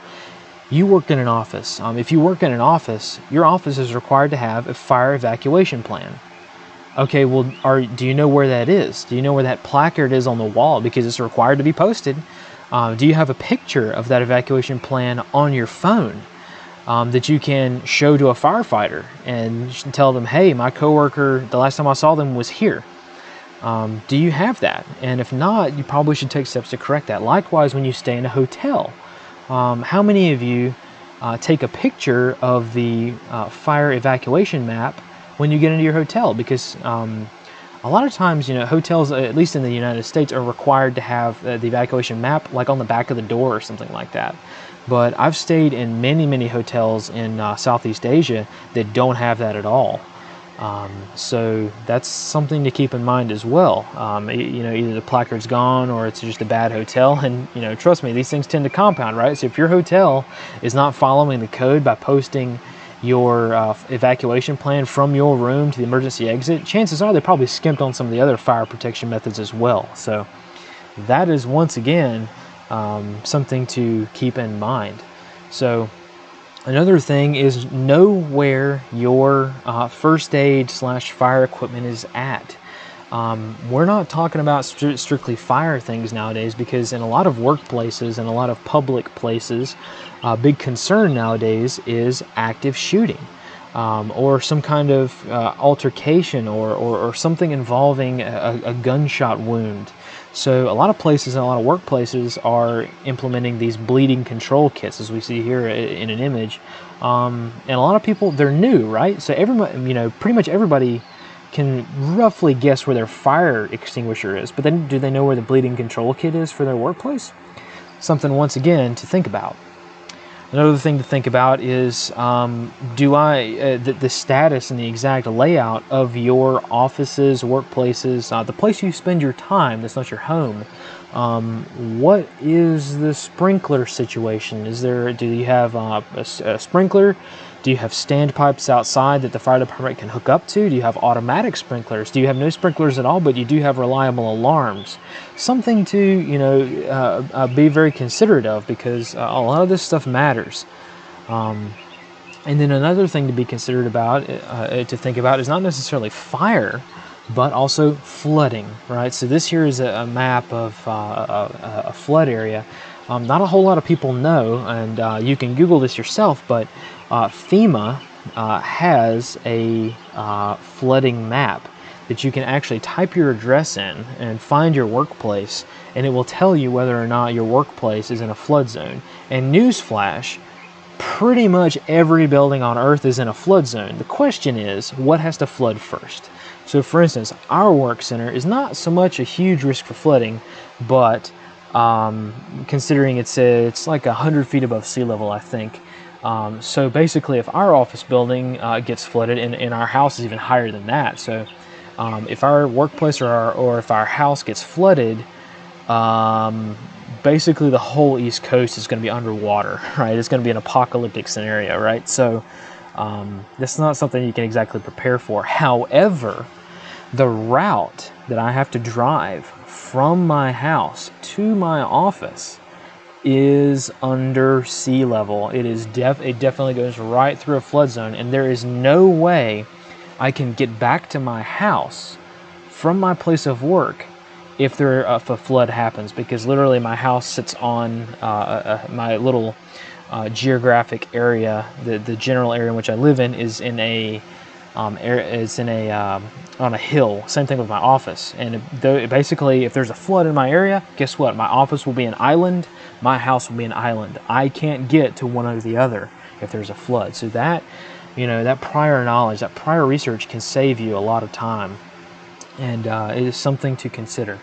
you work in an office. If you work in an office, your office is required to have a fire evacuation plan. Okay, well, do you know where that is? Do you know where that placard is on the wall? Because it's required to be posted. Do you have a picture of that evacuation plan on your phone that you can show to a firefighter and tell them, hey, my coworker, the last time I saw them was here? Do you have that? And if not, you probably should take steps to correct that. Likewise, when you stay in a hotel, how many of you take a picture of the fire evacuation map when you get into your hotel? Because a lot of times, you know, hotels, at least in the United States, are required to have the evacuation map like on the back of the door or something like that. But I've stayed in many hotels in Southeast Asia that don't have that at all. So that's something to keep in mind as well. Either the placard's gone or it's just a bad hotel. And, trust me, these things tend to compound, right? So if your hotel is not following the code by posting your evacuation plan from your room to the emergency exit, chances are they probably skimped on some of the other fire protection methods as well. So that is, once again, something to keep in mind. So another thing is, know where your first aid / fire equipment is at. We're not talking about strictly fire things nowadays, because in a lot of workplaces and a lot of public places, a big concern nowadays is active shooting, or some kind of altercation, or something involving a gunshot wound. So a lot of places and a lot of workplaces are implementing these bleeding control kits, as we see here in an image. And a lot of people, they're new, right? So everybody, pretty much everybody can roughly guess where their fire extinguisher is, but then do they know where the bleeding control kit is for their workplace? Something, once again, to think about. Another thing to think about is, the status and the exact layout of your offices, workplaces, the place you spend your time that's not your home. What is the sprinkler situation? Do you have a sprinkler? Do you have standpipes outside that the fire department can hook up to? Do you have automatic sprinklers? Do you have no sprinklers at all, but you do have reliable alarms? Something to be very considerate of, because a lot of this stuff matters. And then another thing to be considerate about, to think about, is not necessarily fire, but also flooding, right? So this here is a map of a flood area. Not a whole lot of people know, and you can Google this yourself, but FEMA has a flooding map that you can actually type your address in and find your workplace, and it will tell you whether or not your workplace is in a flood zone. And newsflash, pretty much every building on Earth is in a flood zone. The question is, what has to flood first? So for instance, our work center is not so much a huge risk for flooding, but considering it's like 100 feet above sea level, I think. So basically, if our office building gets flooded, and our house is even higher than that, so if our workplace or if our house gets flooded, basically the whole East Coast is going to be underwater, right? It's going to be an apocalyptic scenario, right? So that's not something you can exactly prepare for. However, the route that I have to drive from my house to my office is under sea level. It definitely goes right through a flood zone, and there is no way I can get back to my house from my place of work if a flood happens, because literally my house sits on my little geographic area. The general area in which I live in is in on a hill. Same thing with my office. And basically, if there's a flood in my area, guess what? My office will be an island. My house will be an island. I can't get to one or the other if there's a flood. So that, that prior knowledge, that prior research can save you a lot of time, and it is something to consider.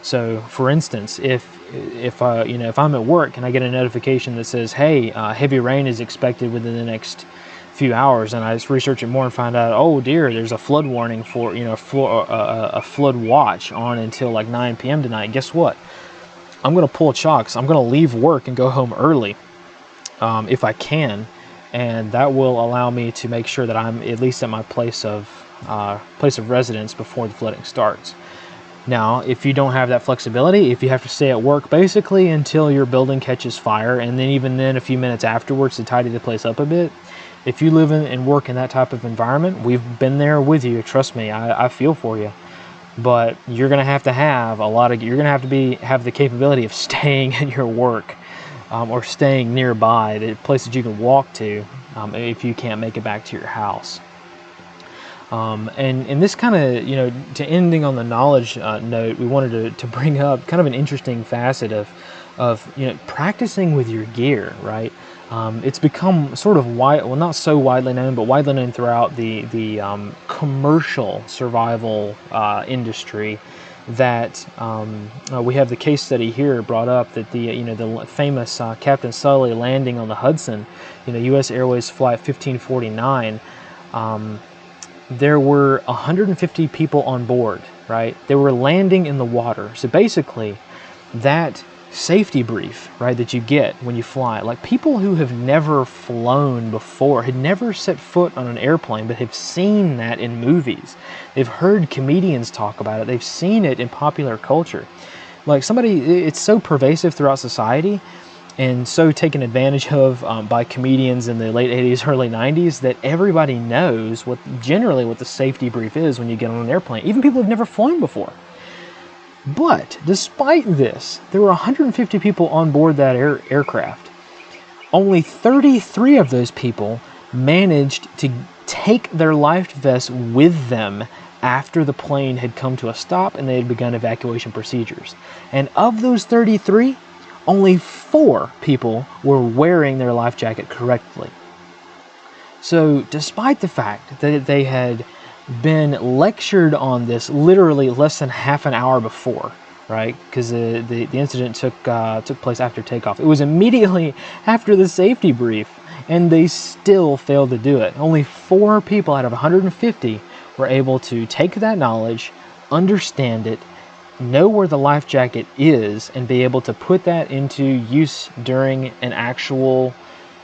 So, for instance, if I'm at work and I get a notification that says, "Hey, heavy rain is expected within the next few hours," and I just research it more and find out, oh dear, there's a flood warning for a flood watch on until like 9 p.m. tonight. Guess what? I'm going to pull chocks. I'm going to leave work and go home early if I can, and that will allow me to make sure that I'm at least at my place of residence before the flooding starts. Now, if you don't have that flexibility, if you have to stay at work basically until your building catches fire, and then even then a few minutes afterwards to tidy the place up a bit, if you live in and work in that type of environment, we've been there with you. Trust me, I feel for you. But you're going to have you're going to have to have the capability of staying in your work, or staying nearby, the places you can walk to, if you can't make it back to your house. And this kind of, to ending on the knowledge note, we wanted to bring up kind of an interesting facet of practicing with your gear, right? It's become sort of not so widely known, but widely known throughout the commercial survival industry, that we have the case study here brought up that the famous Captain Sully landing on the Hudson, U.S. Airways Flight 1549. there were 150 people on board, right? They were landing in the water. So basically, that safety brief, right, that you get when you fly, like people who have never flown before, had never set foot on an airplane, but have seen that in movies. They've heard comedians talk about it. They've seen it in popular culture. Like it's so pervasive throughout society and so taken advantage of by comedians in the late 80s, early 90s, that everybody knows generally what the safety brief is when you get on an airplane, even people who've never flown before. But despite this, there were 150 people on board that aircraft. Only 33 of those people managed to take their life vests with them after the plane had come to a stop and they had begun evacuation procedures. And of those 33, only 4 people were wearing their life jacket correctly. So despite the fact that they had been lectured on this literally less than half an hour before, right? Because the incident took place after takeoff. It was immediately after the safety brief, and they still failed to do it. Only 4 people out of 150 were able to take that knowledge, understand it, know where the life jacket is, and be able to put that into use during an actual,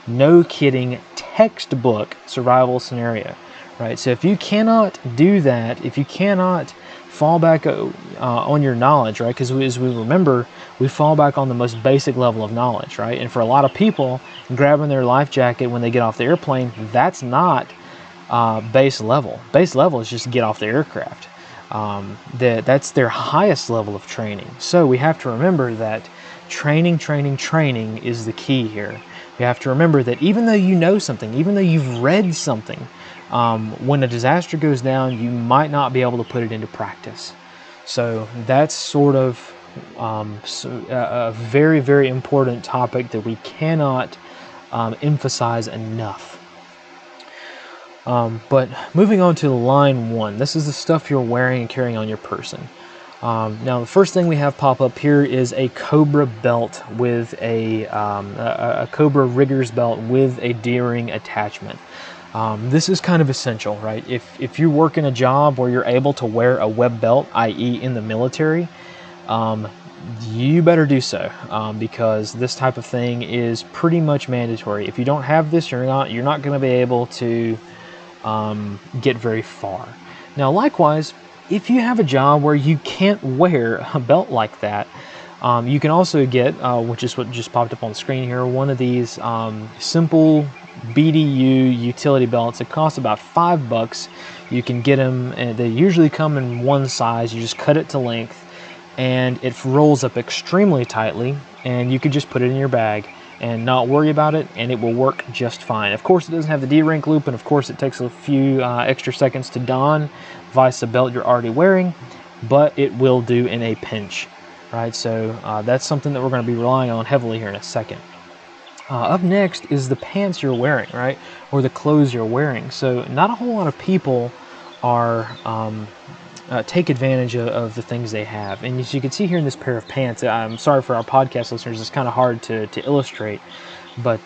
no kidding, textbook survival scenario. Right, so if you cannot do that, if you cannot fall back on your knowledge, right, because as we remember, we fall back on the most basic level of knowledge, right? And for a lot of people, grabbing their life jacket when they get off the airplane, that's not base level. Base level is just get off the aircraft. That's their highest level of training. So we have to remember that training is the key here. You have to remember that even though you know something, even though you've read something, when a disaster goes down, you might not be able to put it into practice. So that's sort of a very, very important topic that we cannot emphasize enough. But moving on to line 1, this is the stuff you're wearing and carrying on your person. Now, the first thing we have pop up here is a Cobra belt with a Cobra rigger's belt with a D-ring attachment. This is kind of essential, right? If you work in a job where you're able to wear a web belt, i.e. in the military, you better do so, because this type of thing is pretty much mandatory. If you don't have this, you're not going to be able to get very far. Now, likewise, if you have a job where you can't wear a belt like that, you can also get, which is what just popped up on the screen here, one of these simple BDU utility belts. It costs about $5. You can get them, and they usually come in one size. You just cut it to length, and it rolls up extremely tightly, and you could just put it in your bag and not worry about it, and it will work just fine. Of course, it doesn't have the D-ring loop, and of course it takes a few extra seconds to don, vice the belt you're already wearing, but it will do in a pinch, right? So that's something that we're going to be relying on heavily here in a second. Up next is the pants you're wearing, right? Or the clothes you're wearing. So not a whole lot of people are take advantage of the things they have. And as you can see here in this pair of pants, I'm sorry for our podcast listeners, it's kind of hard to illustrate, but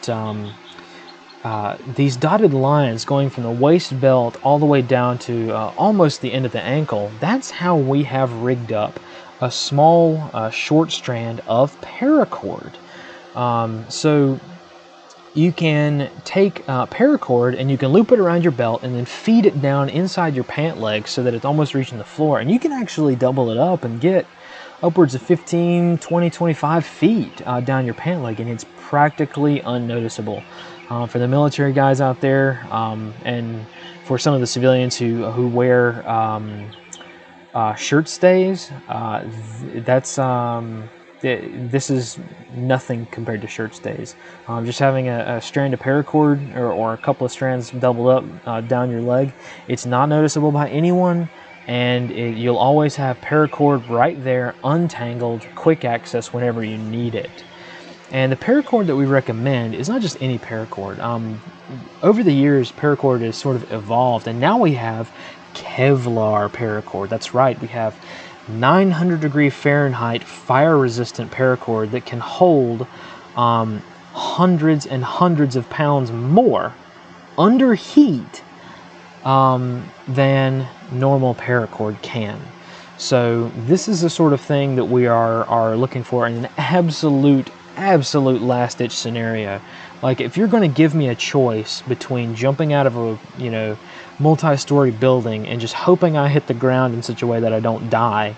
these dotted lines going from the waist belt all the way down to almost the end of the ankle, that's how we have rigged up a small short strand of paracord. So you can take paracord and you can loop it around your belt and then feed it down inside your pant leg so that it's almost reaching the floor. And you can actually double it up and get upwards of 15, 20, 25 feet down your pant leg, and it's practically unnoticeable. For the military guys out there, and for some of the civilians who wear shirt stays, this is nothing compared to shirt stays. Just having a strand of paracord or a couple of strands doubled up down your leg, it's not noticeable by anyone, and you'll always have paracord right there, untangled, quick access whenever you need it. And the paracord that we recommend is not just any paracord. Over the years, paracord has sort of evolved, and now we have Kevlar paracord. That's right, we have 900 degree Fahrenheit fire-resistant paracord that can hold hundreds and hundreds of pounds more under heat than normal paracord can. So this is the sort of thing that we are looking for in an absolute last-ditch scenario. Like, if you're going to give me a choice between jumping out of a, multi-story building and just hoping I hit the ground in such a way that I don't die,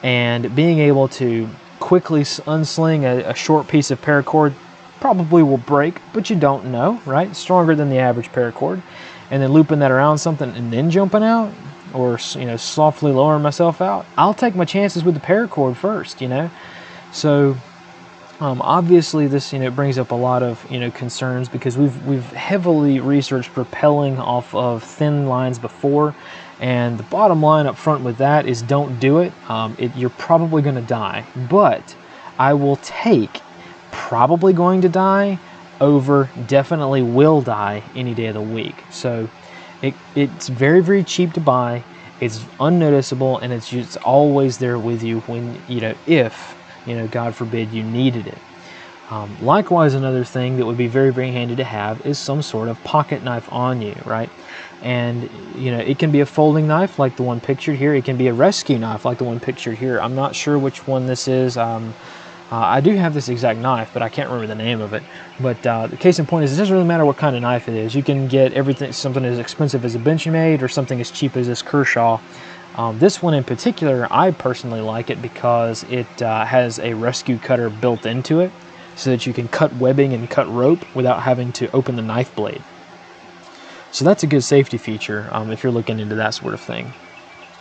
and being able to quickly unsling a short piece of paracord, probably will break, but you don't know, right? Stronger than the average paracord. And then looping that around something and then jumping out, or softly lowering myself out, I'll take my chances with the paracord first. So obviously this brings up a lot of concerns, because we've heavily researched propelling off of thin lines before, and the bottom line up front with that is don't do it. You're probably going to die, but I will take probably going to die over definitely will die any day of the week. So it's very, very cheap to buy, it's unnoticeable, and it's just always there with you when if God forbid you needed it. Likewise, another thing that would be very, very handy to have is some sort of pocket knife on you, right? And it can be a folding knife like the one pictured here. It can be a rescue knife like the one pictured here. I'm not sure which one this is. I do have this exact knife, but I can't remember the name of it. But the case in point is, it doesn't really matter what kind of knife it is. You can get everything, something as expensive as a Benchmade or something as cheap as this Kershaw. This one in particular, I personally like it because it has a rescue cutter built into it, so that you can cut webbing and cut rope without having to open the knife blade. So that's a good safety feature if you're looking into that sort of thing.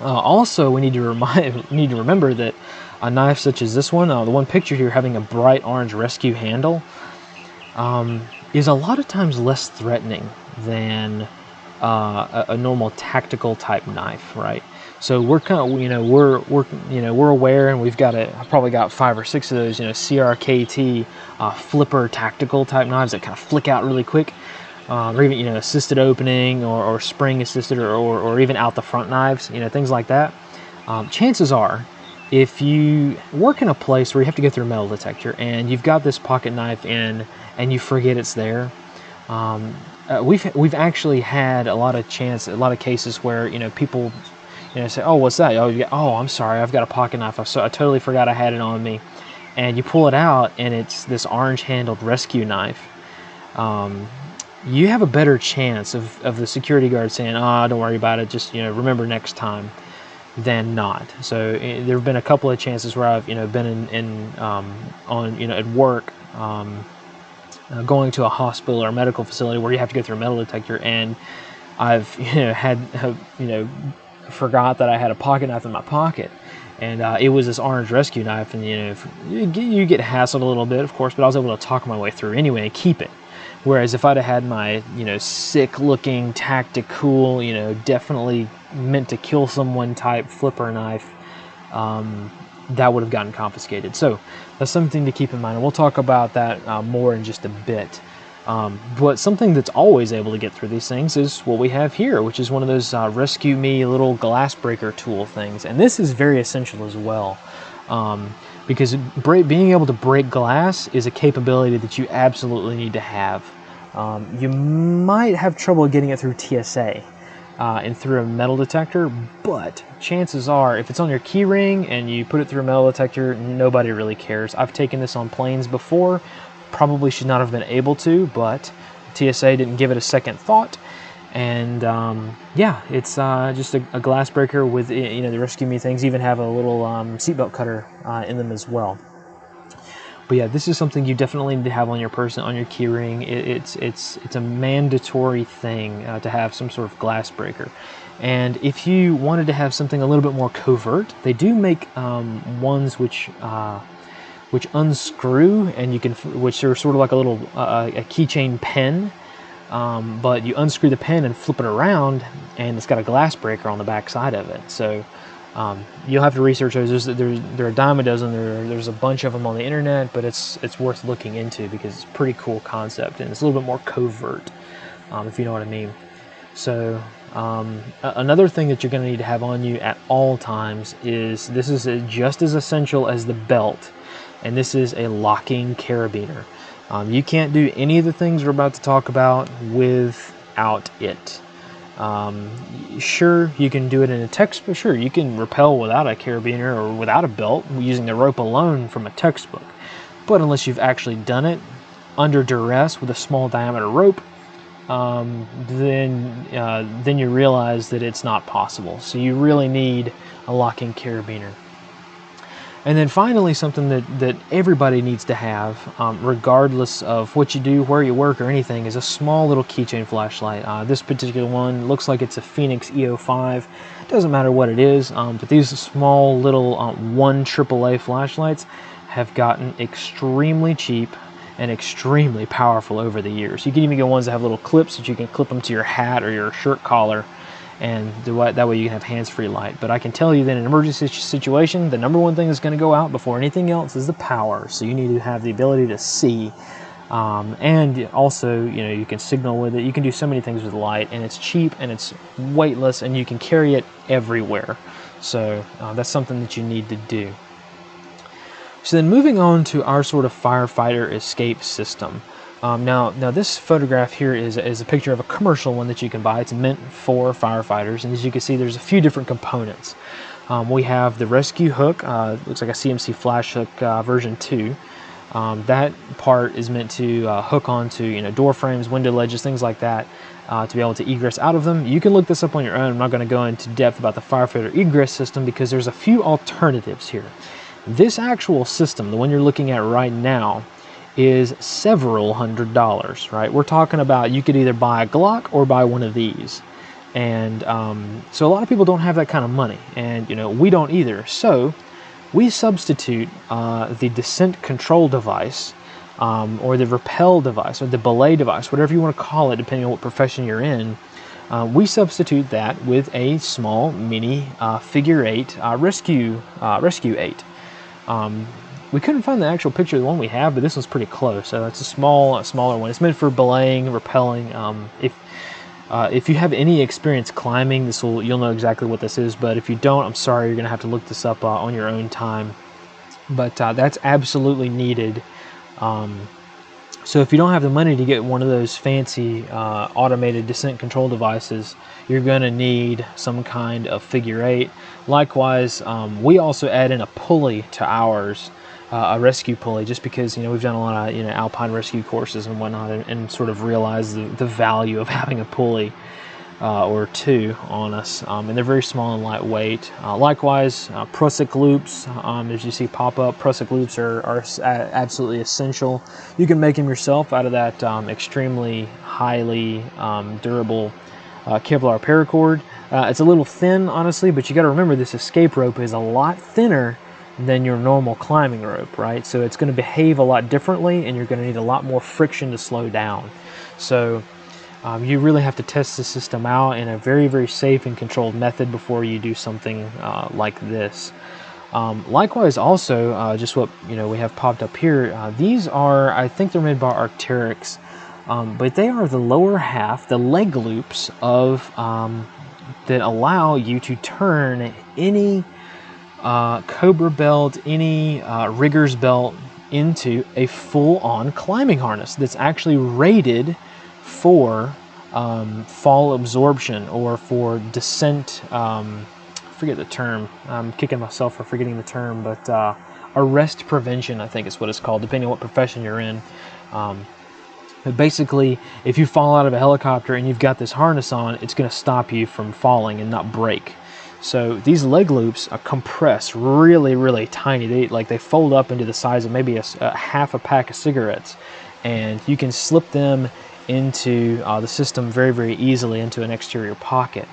Also, we need to remember that a knife such as this one, the one pictured here having a bright orange rescue handle, is a lot of times less threatening than a normal tactical type knife, right? So we're kind of, we're aware, and we've got probably got 5 or 6 of those, CRKT flipper tactical type knives that kind of flick out really quick, or even assisted opening or spring assisted, or even out the front knives, things like that. Chances are, if you work in a place where you have to go through a metal detector and you've got this pocket knife in and you forget it's there, we've actually had a lot of cases where people say, oh, what's that? Oh, I'm sorry, I've got a pocket knife. I totally forgot I had it on me. And you pull it out and it's this orange handled rescue knife. You have a better chance of the security guard saying, oh, don't worry about it, just remember next time, than not. So there have been a couple of chances where I've been at work, going to a hospital or a medical facility where you have to go through a metal detector, and I've forgot that I had a pocket knife in my pocket, and it was this orange rescue knife, and you get hassled a little bit, of course, but I was able to talk my way through anyway and keep it. Whereas if I'd have had my sick looking tactical, definitely meant to kill someone type flipper knife, that would have gotten confiscated. So that's something to keep in mind, and we'll talk about that more in just a bit. But something that's always able to get through these things is what we have here, which is one of those rescue me little glass breaker tool things. And this is very essential as well, because being able to break glass is a capability that you absolutely need to have. You might have trouble getting it through TSA and through a metal detector, but chances are, if it's on your key ring and you put it through a metal detector, nobody really cares. I've taken this on planes before. Probably should not have been able to, but TSA didn't give it a second thought, and yeah, it's just a glass breaker with the Rescue Me things even have a little seatbelt cutter in them as well. But yeah, this is something you definitely need to have on your person, on your key ring. It's a mandatory thing to have some sort of glass breaker. And if you wanted to have something a little bit more covert, they do make ones which unscrew, and which are sort of like a little a keychain pen, but you unscrew the pen and flip it around, and it's got a glass breaker on the back side of it. So you'll have to research those. There are a dime a dozen. There's a bunch of them on the internet, but it's worth looking into because it's a pretty cool concept, and it's a little bit more covert, if you know what I mean. So another thing that you're going to need to have on you at all times is just as essential as the belt, and this is a locking carabiner. You can't do any of the things we're about to talk about without it. Sure, you can do it in a textbook. Sure, you can rappel without a carabiner or without a belt using the rope alone from a textbook. But unless you've actually done it under duress with a small diameter rope, then you realize that it's not possible. So you really need a locking carabiner. And then finally, something that everybody needs to have, regardless of what you do, where you work, or anything, is a small little keychain flashlight. This particular one looks like it's a Phoenix EO5. Doesn't matter what it is, but these small little 1 AAA flashlights have gotten extremely cheap and extremely powerful over the years. You can even get ones that have little clips that you can clip them to your hat or your shirt collar, and that way you can have hands-free light. But I can tell you that in an emergency situation, the number one thing that's going to go out before anything else is the power. So you need to have the ability to see, and also, you know, you can signal with it. You can do so many things with light, and it's cheap and it's weightless, and you can carry it everywhere. So that's something that you need to do. So then moving on to our sort of firefighter escape system. Now this photograph here is a picture of a commercial one that you can buy. It's meant for firefighters, and as you can see, there's a few different components. We have the rescue hook. Looks like a CMC flash hook version 2. That part is meant to hook onto, you know, door frames, window ledges, things like that, to be able to egress out of them. You can look this up on your own. I'm not going to go into depth about the firefighter egress system because there's a few alternatives here. This actual system, the one you're looking at right now, is several $100s, right? We're talking about, you could either buy a Glock or buy one of these. And so a lot of people don't have that kind of money, and you know, we don't either. So we substitute the descent control device, or the rappel device, or the belay device, whatever you want to call it, depending on what profession you're in. We substitute that with a small mini figure 8 rescue 8. We couldn't find the actual picture of the one we have, but this one's pretty close. So it's a smaller one. It's meant for belaying, rappelling. If you have any experience climbing, you'll know exactly what this is. But if you don't, I'm sorry, you're gonna have to look this up on your own time. But that's absolutely needed. So if you don't have the money to get one of those fancy automated descent control devices, you're going to need some kind of figure 8. Likewise, we also add in a pulley to ours, a rescue pulley, just because, you know, we've done a lot of, you know, alpine rescue courses and whatnot, and sort of realize the value of having a pulley or 2 on us, and they're very small and lightweight. Likewise, Prusik loops, as you see pop up, Prusik loops are absolutely essential. You can make them yourself out of that extremely highly durable Kevlar paracord. It's a little thin, honestly, but you got to remember this escape rope is a lot thinner than your normal climbing rope, right? So it's going to behave a lot differently, and you're going to need a lot more friction to slow down. So you really have to test the system out in a very, very safe and controlled method before you do something like this. Likewise, also, just what, you know, we have popped up here, these are, I think they're made by Arc'teryx, but they are the lower half, the leg loops of that allow you to turn any Cobra belt, any rigger's belt into a full-on climbing harness that's actually rated for fall absorption, or for descent, forget the term, I'm kicking myself for forgetting the term, but arrest prevention, I think is what it's called, depending on what profession you're in. But basically, if you fall out of a helicopter and you've got this harness on, it's going to stop you from falling and not break. So these leg loops are compressed really, really tiny. They fold up into the size of maybe a half a pack of cigarettes, and you can slip them into the system very, very easily into an exterior pocket.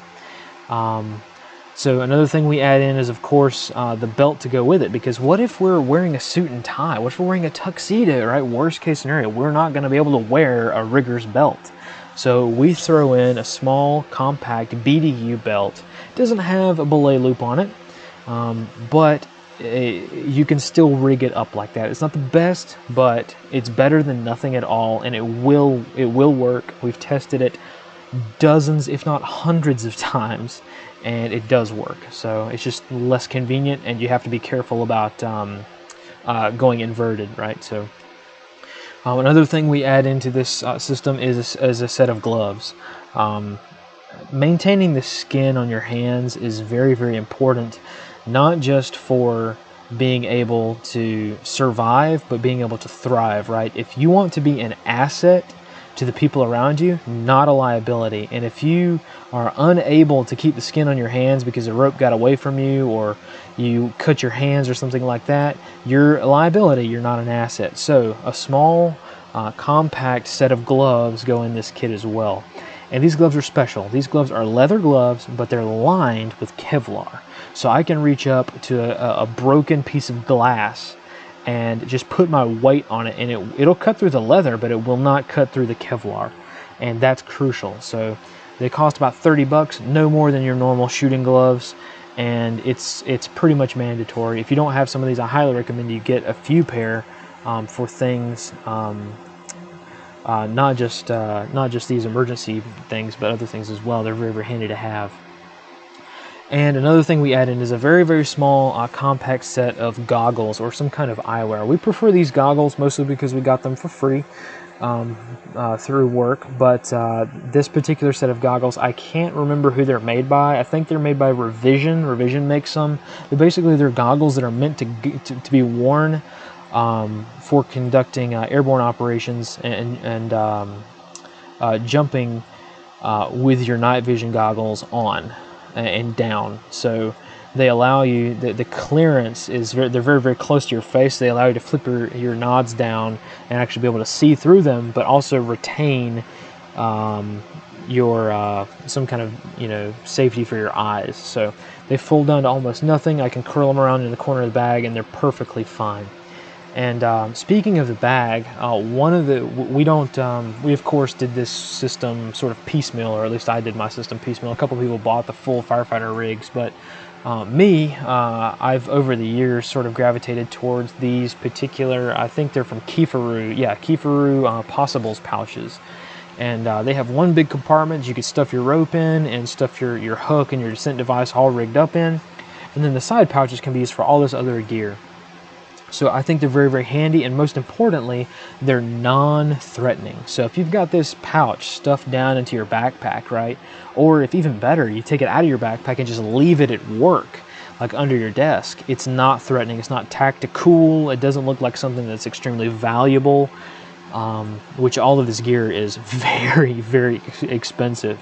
So another thing we add in is, of course, the belt to go with it, because what if we're wearing a suit and tie? What if we're wearing a tuxedo, right? Worst case scenario, we're not going to be able to wear a rigger's belt. So we throw in a small, compact BDU belt. It doesn't have a belay loop on it, but you can still rig it up like that. It's not the best, but it's better than nothing at all, and it will work. We've tested it dozens, if not hundreds of times, and it does work. So it's just less convenient, and you have to be careful about going inverted, right? So another thing we add into this system is a set of gloves. maintaining the skin on your hands is very, very important, not just for being able to survive, but being able to thrive, right? If you want to be an asset to the people around you, not a liability. And if you are unable to keep the skin on your hands because a rope got away from you, or you cut your hands or something like that, you're a liability, you're not an asset. So a small, compact set of gloves go in this kit as well. And these gloves are special. These gloves are leather gloves, but they're lined with Kevlar. So I can reach up to a broken piece of glass and just put my weight on it, and it'll cut through the leather, but it will not cut through the Kevlar. And that's crucial. So they cost about $30, no more than your normal shooting gloves. And it's pretty much mandatory. If you don't have some of these, I highly recommend you get a few pair for things, not just these emergency things, but other things as well. They're very, very handy to have. And another thing we add in is a very, very small, compact set of goggles or some kind of eyewear. We prefer these goggles mostly because we got them for free through work. But this particular set of goggles, I can't remember who they're made by. I think they're made by Revision. Revision makes them. They're goggles that are meant to be worn for conducting airborne operations and jumping with your night vision goggles on and down. So they allow you, the clearance is they're very, very close to your face. They allow you to flip your nods down and actually be able to see through them, but also retain your some kind of safety for your eyes. So they fold down to almost nothing. I can curl them around in the corner of the bag and they're perfectly fine. And speaking of the bag, we of course did this system sort of piecemeal, or at least I did my system piecemeal. A couple people bought the full firefighter rigs, but I've over the years sort of gravitated towards these particular, I think they're from Kieferoo Possibles pouches. And they have one big compartment you could stuff your rope in and stuff your hook and your descent device all rigged up in. And then the side pouches can be used for all this other gear. So I think they're very, very handy, and most importantly, they're non-threatening. So if you've got this pouch stuffed down into your backpack, right? Or if even better, you take it out of your backpack and just leave it at work, like under your desk, it's not threatening, it's not tactical, it doesn't look like something that's extremely valuable, which all of this gear is very, very expensive.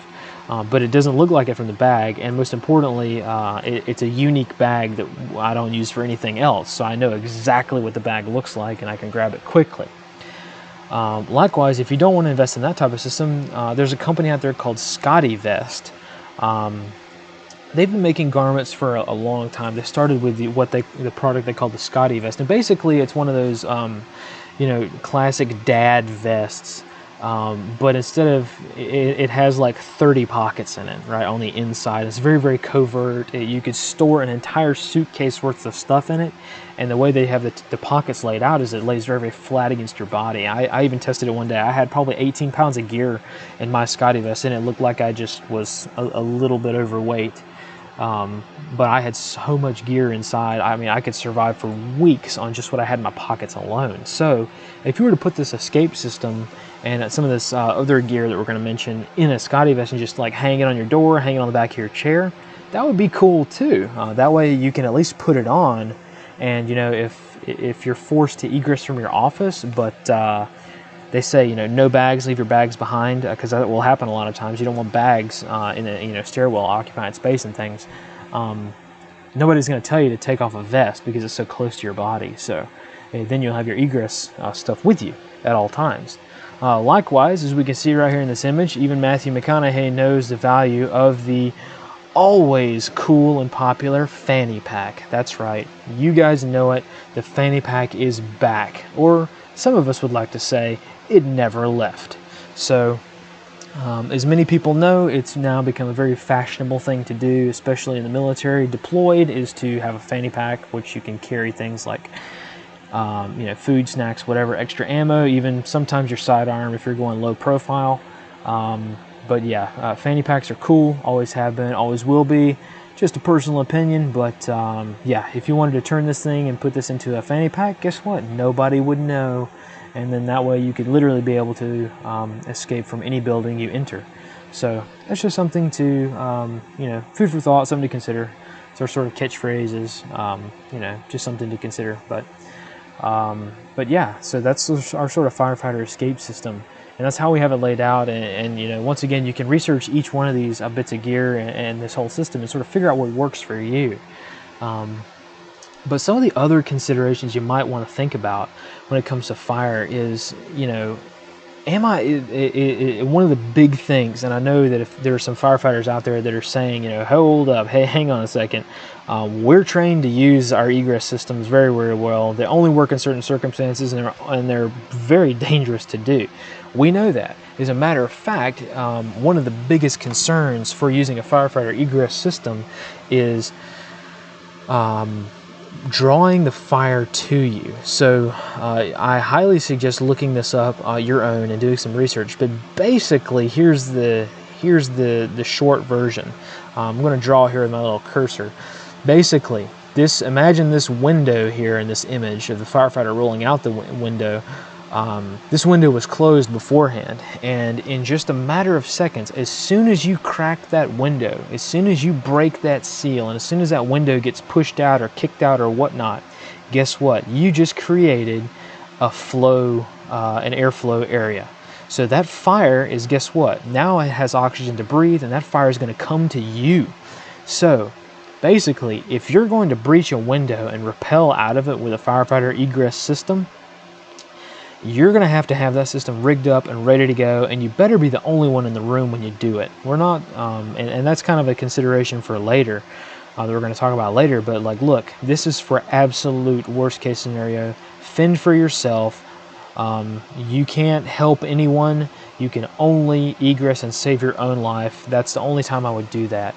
But it doesn't look like it from the bag, and most importantly, it's a unique bag that I don't use for anything else, so I know exactly what the bag looks like and I can grab it quickly. Likewise, if you don't want to invest in that type of system, there's a company out there called Scotty Vest. They've been making garments for a long time. They started with the product they call the Scotty Vest, and basically it's one of those classic dad vests. But instead of it has like 30 pockets in it, right, on the inside. It's very, very covert. You could store an entire suitcase worth of stuff in it, and the way they have the pockets laid out is it lays very, very flat against your body. I even tested it one day. I had probably 18 pounds of gear in my Scotty vest, and it looked like I just was a little bit overweight. But I had so much gear inside. I mean, I could survive for weeks on just what I had in my pockets alone. So if you were to put this escape system and some of this other gear that we're going to mention in a Scotty vest and just like hang it on your door, hang it on the back of your chair, that would be cool too. That way you can at least put it on, and if you're forced to egress from your office, but they say, no bags, leave your bags behind, because that will happen a lot of times. You don't want bags in a stairwell occupying space and things. Nobody's going to tell you to take off a vest because it's so close to your body. So then you'll have your egress stuff with you at all times. Likewise, as we can see right here in this image, even Matthew McConaughey knows the value of the always cool and popular fanny pack. That's right. You guys know it. The fanny pack is back. Or some of us would like to say it never left. So as many people know, it's now become a very fashionable thing to do, especially in the military. Deployed is to have a fanny pack, which you can carry things like food, snacks, whatever, extra ammo, even sometimes your sidearm if you're going low profile. But yeah, fanny packs are cool, always have been, always will be. Just a personal opinion, but yeah, if you wanted to turn this thing and put this into a fanny pack, guess what? Nobody would know. And then that way you could literally be able to escape from any building you enter. So that's just something to, you know, food for thought, something to consider. It's our sort of catchphrases, you know, just something to consider. But yeah, so that's our sort of firefighter escape system. And that's how we have it laid out. And you know, once again, you can research each one of these bits of gear and this whole system and sort of figure out what works for you. But some of the other considerations you might want to think about when it comes to fire is, you know, one of the big things, and I know that if there are some firefighters out there that are saying, you know, hold up, hey, hang on a second, we're trained to use our egress systems very, very well. They only work in certain circumstances, and they're very dangerous to do. We know that. As a matter of fact, one of the biggest concerns for using a firefighter egress system is drawing the fire to you. So I highly suggest looking this up your own and doing some research. But basically, here's the short version. I'm going to draw here with my little cursor. Basically, imagine this window here in this image of the firefighter rolling out the window. This window was closed beforehand, and in just a matter of seconds, as soon as you crack that window, as soon as you break that seal, and as soon as that window gets pushed out or kicked out or whatnot, guess what? You just created a flow, an airflow area. So that fire is, guess what? Now it has oxygen to breathe, and that fire is going to come to you. So basically, if you're going to breach a window and rappel out of it with a firefighter egress system, you're going to have that system rigged up and ready to go, and you better be the only one in the room when you do it. We're not, and that's kind of a consideration for later, that we're going to talk about later, but like, look, this is for absolute worst case scenario. Fend for yourself. You can't help anyone. You can only egress and save your own life. That's the only time I would do that.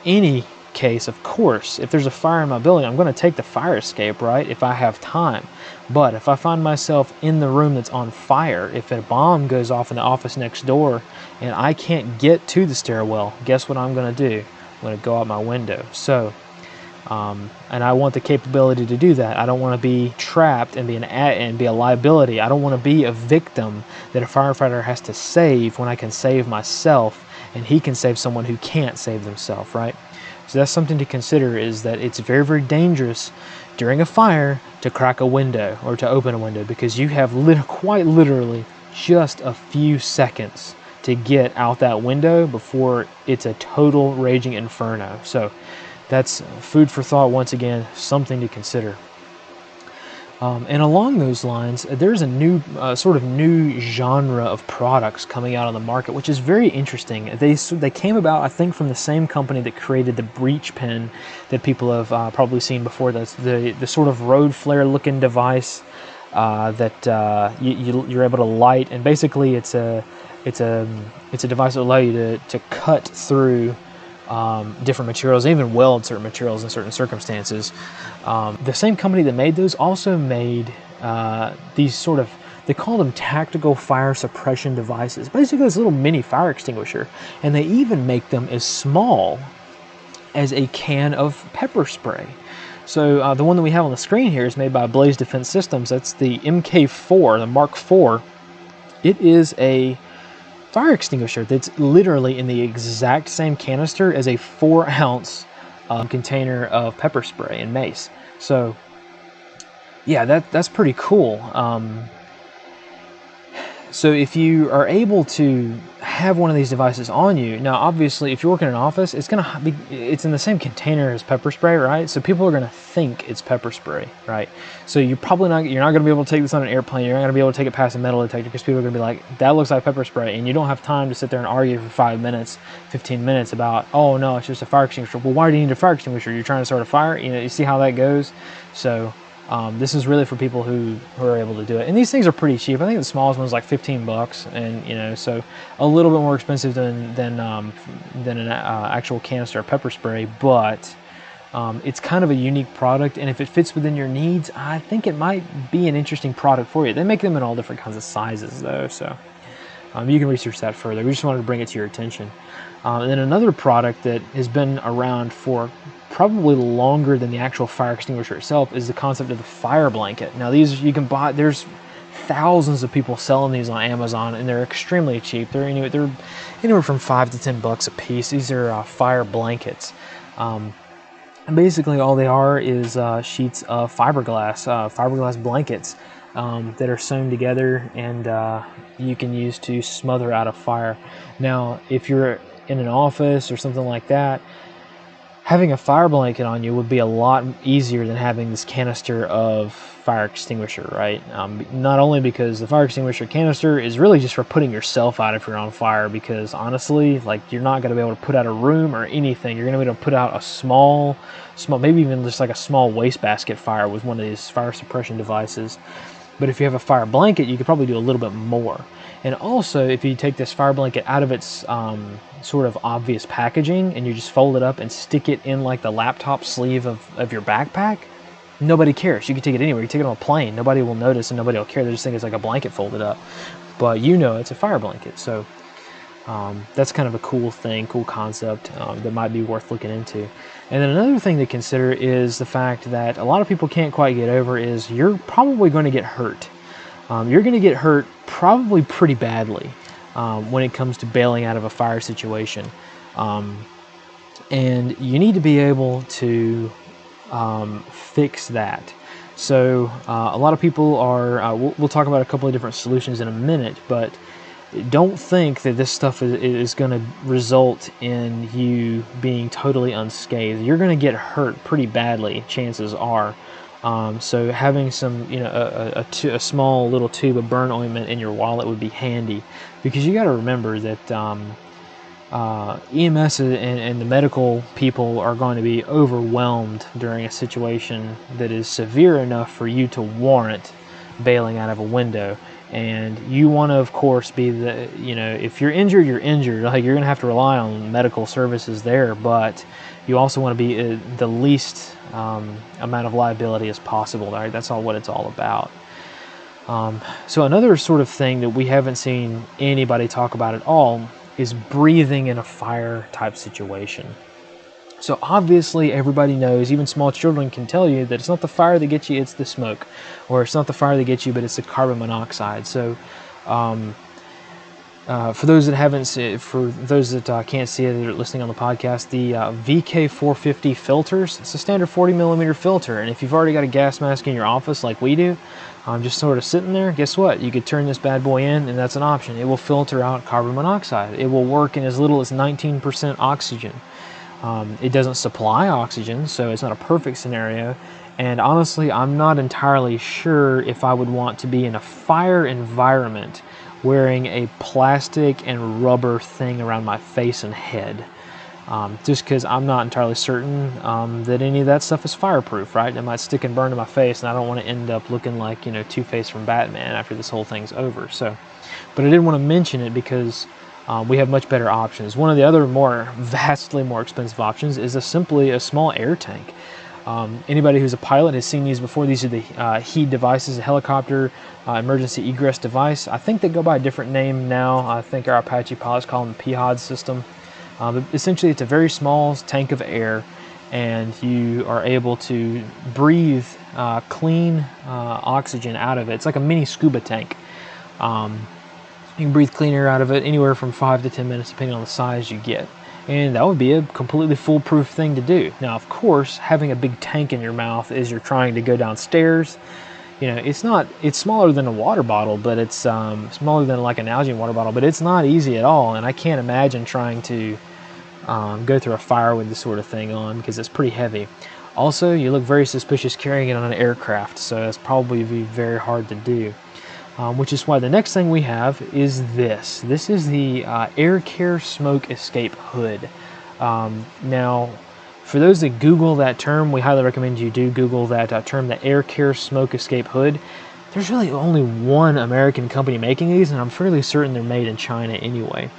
Any case, of course, if there's a fire in my building, I'm going to take the fire escape, right, if I have time. But if I find myself in the room that's on fire, if a bomb goes off in the office next door and I can't get to the stairwell, guess what I'm going to do? I'm going to go out my window. So, and I want the capability to do that. I don't want to be trapped and be a liability. I don't want to be a victim that a firefighter has to save when I can save myself, and he can save someone who can't save themselves, right? So that's something to consider, is that it's very, very dangerous during a fire to crack a window or to open a window, because you have quite literally just a few seconds to get out that window before it's a total raging inferno. So that's food for thought. Once again, something to consider. And along those lines, there's a new sort of new genre of products coming out on the market, which is very interesting. They came about, I think, from the same company that created the breach pen that people have probably seen before. That's the sort of road flare looking device that you're able to light, and basically it's a device that will allow you to cut through different materials, even weld certain materials in certain circumstances. The same company that made those also made these sort of, they call them tactical fire suppression devices. Basically, this little mini fire extinguisher, and they even make them as small as a can of pepper spray. So the one that we have on the screen here is made by Blaze Defense Systems. That's the MK4, the Mark IV. It is a fire extinguisher that's literally in the exact same canister as a 4-ounce container of pepper spray and mace. So yeah, that's pretty cool. So if you are able to have one of these devices on you, now obviously if you're working in an office, it's in the same container as pepper spray, right? So people are going to think it's pepper spray, right? So you're not going to be able to take this on an airplane. You're not going to be able to take it past a metal detector, because people are going to be like, that looks like pepper spray, and you don't have time to sit there and argue for 5 minutes, 15 minutes about, oh no, it's just a fire extinguisher. Well, why do you need a fire extinguisher? You're trying to start a fire. You see how that goes. So this is really for people who are able to do it. And these things are pretty cheap. I think the smallest one is like $15, and so a little bit more expensive than an actual canister of pepper spray, but it's kind of a unique product, and if it fits within your needs, I think it might be an interesting product for you. They make them in all different kinds of sizes though, so you can research that further. We just wanted to bring it to your attention. And then another product that has been around for probably longer than the actual fire extinguisher itself is the concept of the fire blanket. Now these you can buy, there's thousands of people selling these on Amazon, and they're extremely cheap. They're anywhere from $5 to $10 a piece. These are fire blankets. And basically, all they are is sheets of fiberglass blankets that are sewn together, and you can use to smother out a fire. Now, if you're in an office or something like that, having a fire blanket on you would be a lot easier than having this canister of fire extinguisher, right? Not only because the fire extinguisher canister is really just for putting yourself out if you're on fire, because honestly, like, you're not going to be able to put out a room or anything. You're going to be able to put out a small, maybe even just like a small wastebasket fire with one of these fire suppression devices. But if you have a fire blanket, you could probably do a little bit more. And also, if you take this fire blanket out of its sort of obvious packaging and you just fold it up and stick it in like the laptop sleeve of your backpack, nobody cares. You can take it anywhere. You take it on a plane. Nobody will notice and nobody will care. They just think it's like a blanket folded up. But you know it's a fire blanket. So that's kind of a cool thing, cool concept that might be worth looking into. And then another thing to consider is the fact that a lot of people can't quite get over is you're probably going to get hurt. You're going to get hurt probably pretty badly when it comes to bailing out of a fire situation. And you need to be able to fix that. So a lot of people are, we'll talk about a couple of different solutions in a minute, but don't think that this stuff is going to result in you being totally unscathed. You're going to get hurt pretty badly, chances are. So having some, a small little tube of burn ointment in your wallet would be handy, because you got to remember that EMS and the medical people are going to be overwhelmed during a situation that is severe enough for you to warrant bailing out of a window. And you want to, of course, be the, if you're injured, you're injured. Like, you're going to have to rely on medical services there, but you also want to be the least amount of liability as possible, right? That's what it's all about. So another sort of thing that we haven't seen anybody talk about at all is breathing in a fire type situation. So obviously everybody knows, even small children can tell you that it's not the fire that gets you, it's the smoke. Or it's not the fire that gets you, but it's the carbon monoxide. So for those that haven't seen, for those that can't see it, that are listening on the podcast, the VK450 filters, it's a standard 40 millimeter filter. And if you've already got a gas mask in your office like we do, just sort of sitting there, guess what? You could turn this bad boy in, and that's an option. It will filter out carbon monoxide. It will work in as little as 19% oxygen. It doesn't supply oxygen, so it's not a perfect scenario. And honestly, I'm not entirely sure if I would want to be in a fire environment wearing a plastic and rubber thing around my face and head. Just because I'm not entirely certain that any of that stuff is fireproof, right? It might stick and burn to my face, and I don't want to end up looking like, Two-Face from Batman after this whole thing's over. So, but I did want to mention it because we have much better options. One of the other vastly more expensive options is simply a small air tank. Anybody who's a pilot has seen these before. These are the HEAD devices, a helicopter emergency egress device. I think they go by a different name now. I think our Apache pilots call them the PHOD system. But essentially, it's a very small tank of air, and you are able to breathe clean oxygen out of it. It's like a mini scuba tank. You can breathe clean air out of it anywhere from 5 to 10 minutes, depending on the size you get. And that would be a completely foolproof thing to do. Now, of course, having a big tank in your mouth as you're trying to go downstairs, it's smaller than a water bottle, but it's smaller than like an Nalgene water bottle, but it's not easy at all. And I can't imagine trying to go through a fire with this sort of thing on, because it's pretty heavy. Also, you look very suspicious carrying it on an aircraft, so that's probably be very hard to do. Which is why the next thing we have is this. This is the Air Care Smoke Escape Hood. Now, for those that Google that term, we highly recommend you do Google that term, the Air Care Smoke Escape Hood. There's really only one American company making these, and I'm fairly certain they're made in China anyway.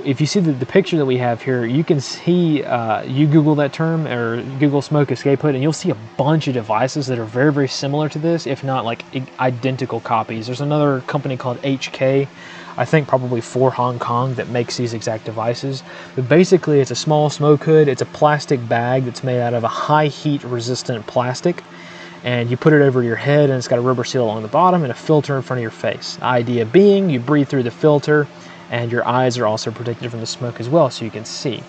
If you see the picture that we have here, you can see, you Google that term, or Google smoke escape hood, and you'll see a bunch of devices that are very, very similar to this, if not like identical copies. There's another company called HK, I think probably for Hong Kong, that makes these exact devices. But basically, it's a small smoke hood. It's a plastic bag that's made out of a high heat resistant plastic. and you put it over your head, and it's got a rubber seal along the bottom and a filter in front of your face. The idea being you breathe through the filter, and your eyes are also protected from the smoke as well, so you can see.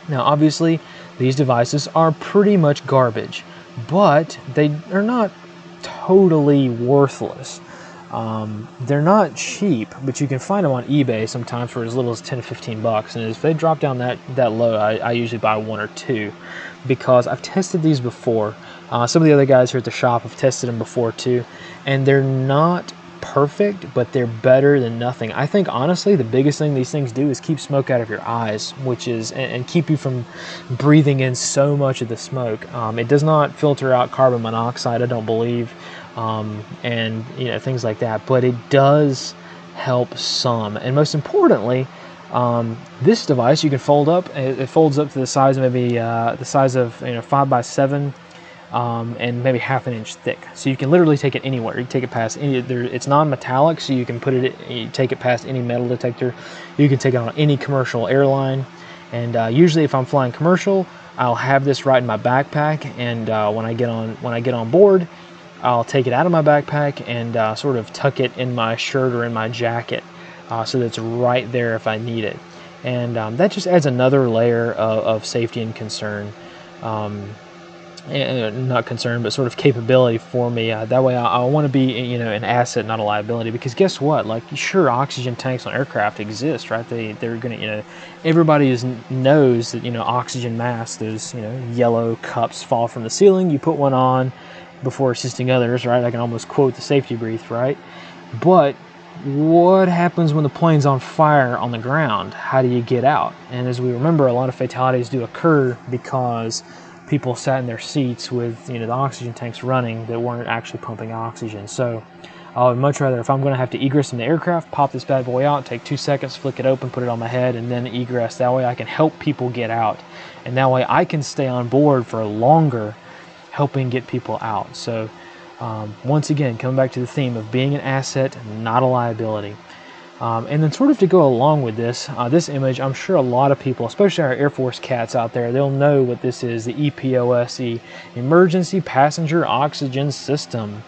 Now obviously these devices are pretty much garbage, but they are not totally worthless. They're not cheap, but you can find them on eBay sometimes for as little as 10 to 15 bucks. And if they drop down that low, I usually buy one or two, because I've tested these before. Some of the other guys here at the shop have tested them before too, and they're not perfect, but they're better than nothing. I think honestly the biggest thing these things do is keep smoke out of your eyes, which is and keep you from breathing in so much of the smoke. It does not filter out carbon monoxide, I don't believe, and things like that, but it does help some. And most importantly, this device you can fold up. It folds up to the size of maybe the size of 5x7. And maybe half an inch thick, so you can literally take it anywhere. You can take it past any. It's non-metallic, so you can put it. You take it past any metal detector. You can take it on any commercial airline, and usually, if I'm flying commercial, I'll have this right in my backpack. And when I get on board, I'll take it out of my backpack and sort of tuck it in my shirt or in my jacket, so that it's right there if I need it. And that just adds another layer of safety and concern. Not concern, but sort of capability for me. That way I want to be an asset, not a liability, because guess what, like, sure, oxygen tanks on aircraft exist, right? They're gonna everybody knows that oxygen masks, those yellow cups fall from the ceiling, you put one on before assisting others, right? I can almost quote the safety brief, right? But what happens when the plane's on fire on the ground? How do you get out? And as we remember, a lot of fatalities do occur because people sat in their seats with the oxygen tanks running that weren't actually pumping oxygen. So I would much rather, if I'm going to have to egress in the aircraft, pop this bad boy out, take 2 seconds, flick it open, put it on my head, and then egress. That way I can help people get out, and that way I can stay on board for longer, helping get people out. So once again, coming back to the theme of being an asset, not a liability. And then sort of to go along with this image, I'm sure a lot of people, especially our Air Force cats out there, they'll know what this is, the EPOS, the Emergency Passenger Oxygen System.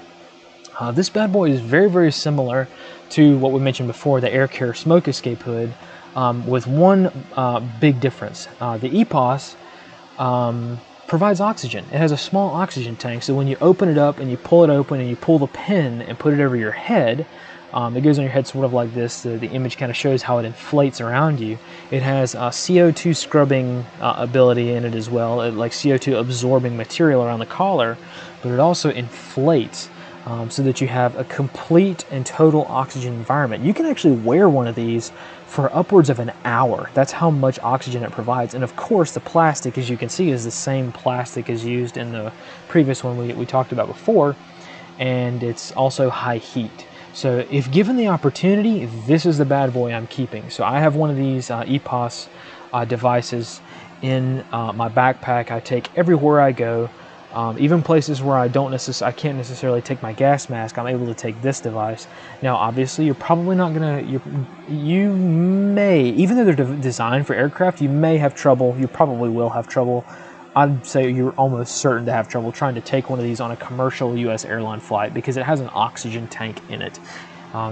This bad boy is very, very similar to what we mentioned before, the Air Care Smoke Escape Hood, with one big difference. The EPOS provides oxygen. It has a small oxygen tank, so when you open it up and you pull it open and you pull the pin and put it over your head, it goes on your head sort of like this. The image kind of shows how it inflates around you. It has CO2 scrubbing ability in it as well, like CO2 absorbing material around the collar, but it also inflates so that you have a complete and total oxygen environment. You can actually wear one of these for upwards of an hour. That's how much oxygen it provides. And of course, the plastic, as you can see, is the same plastic as used in the previous one we talked about before, and it's also high heat. So if given the opportunity, this is the bad boy I'm keeping. So I have one of these EPOS devices in my backpack. I take everywhere I go, even places where I can't necessarily take my gas mask. I'm able to take this device. Now, obviously, you're probably not gonna. You may, even though they're designed for aircraft, you may have trouble. You probably will have trouble. I'd say you're almost certain to have trouble trying to take one of these on a commercial U.S. airline flight, because it has an oxygen tank in it.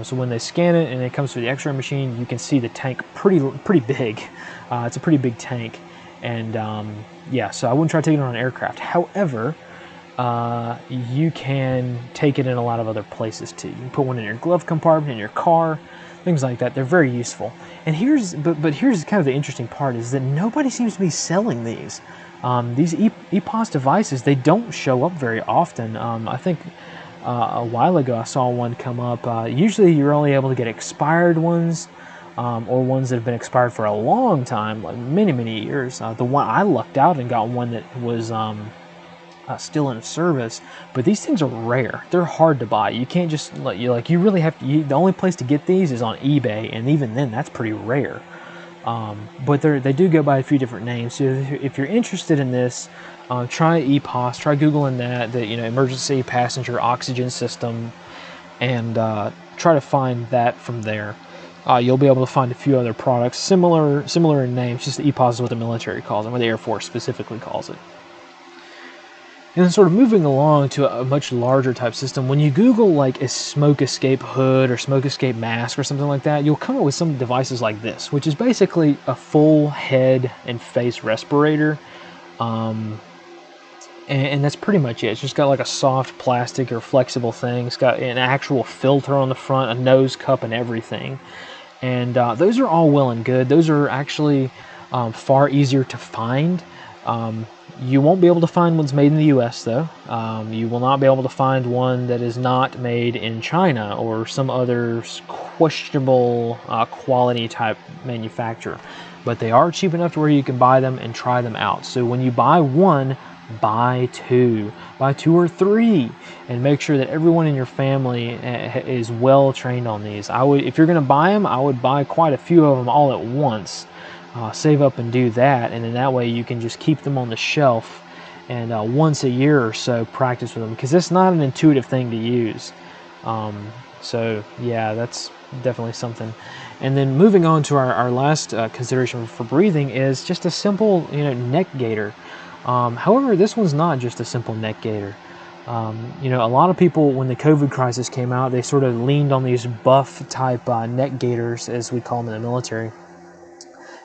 So when they scan it and it comes through the X-ray machine, you can see the tank pretty big. It's a pretty big tank, and yeah, so I wouldn't try to take it on an aircraft. However, you can take it in a lot of other places too. You can put one in your glove compartment, in your car, things like that. They're very useful. And here's kind of the interesting part, is that nobody seems to be selling these. These EPOS devices, they don't show up very often. I think a while ago I saw one come up. Usually you're only able to get expired ones, or ones that have been expired for a long time, like many years. The one I lucked out and got one that was still in service, but these things are rare. They're hard to buy. You can't just you really have to. The only place to get these is on eBay, and even then, that's pretty rare. But they do go by a few different names. So if you're interested in this, try EPOS. Try Googling that, the Emergency Passenger Oxygen System, and try to find that from there. You'll be able to find a few other products similar in names. Just the EPOS is what the military calls them, or the Air Force specifically calls it. And then sort of moving along to a much larger type system, when you Google like a smoke escape hood or smoke escape mask or something like that, you'll come up with some devices like this, which is basically a full head and face respirator. And that's pretty much it. It's just got like a soft plastic or flexible thing. It's got an actual filter on the front, a nose cup and everything. And those are all well and good. Those are actually far easier to find. You won't be able to find ones made in the US though. You will not be able to find one that is not made in China or some other questionable quality type manufacturer. But they are cheap enough to where you can buy them and try them out. So when you buy one, buy two or three, and make sure that everyone in your family is well trained on these. If you're going to buy them, I would buy quite a few of them all at once. Save up and do that, and then that way you can just keep them on the shelf and once a year or so practice with them, because it's not an intuitive thing to use. So yeah, that's definitely something. And then moving on to our last consideration for breathing is just a simple neck gaiter. However, this one's not just a simple neck gaiter. A lot of people, when the COVID crisis came out, they sort of leaned on these buff type neck gaiters, as we call them in the military,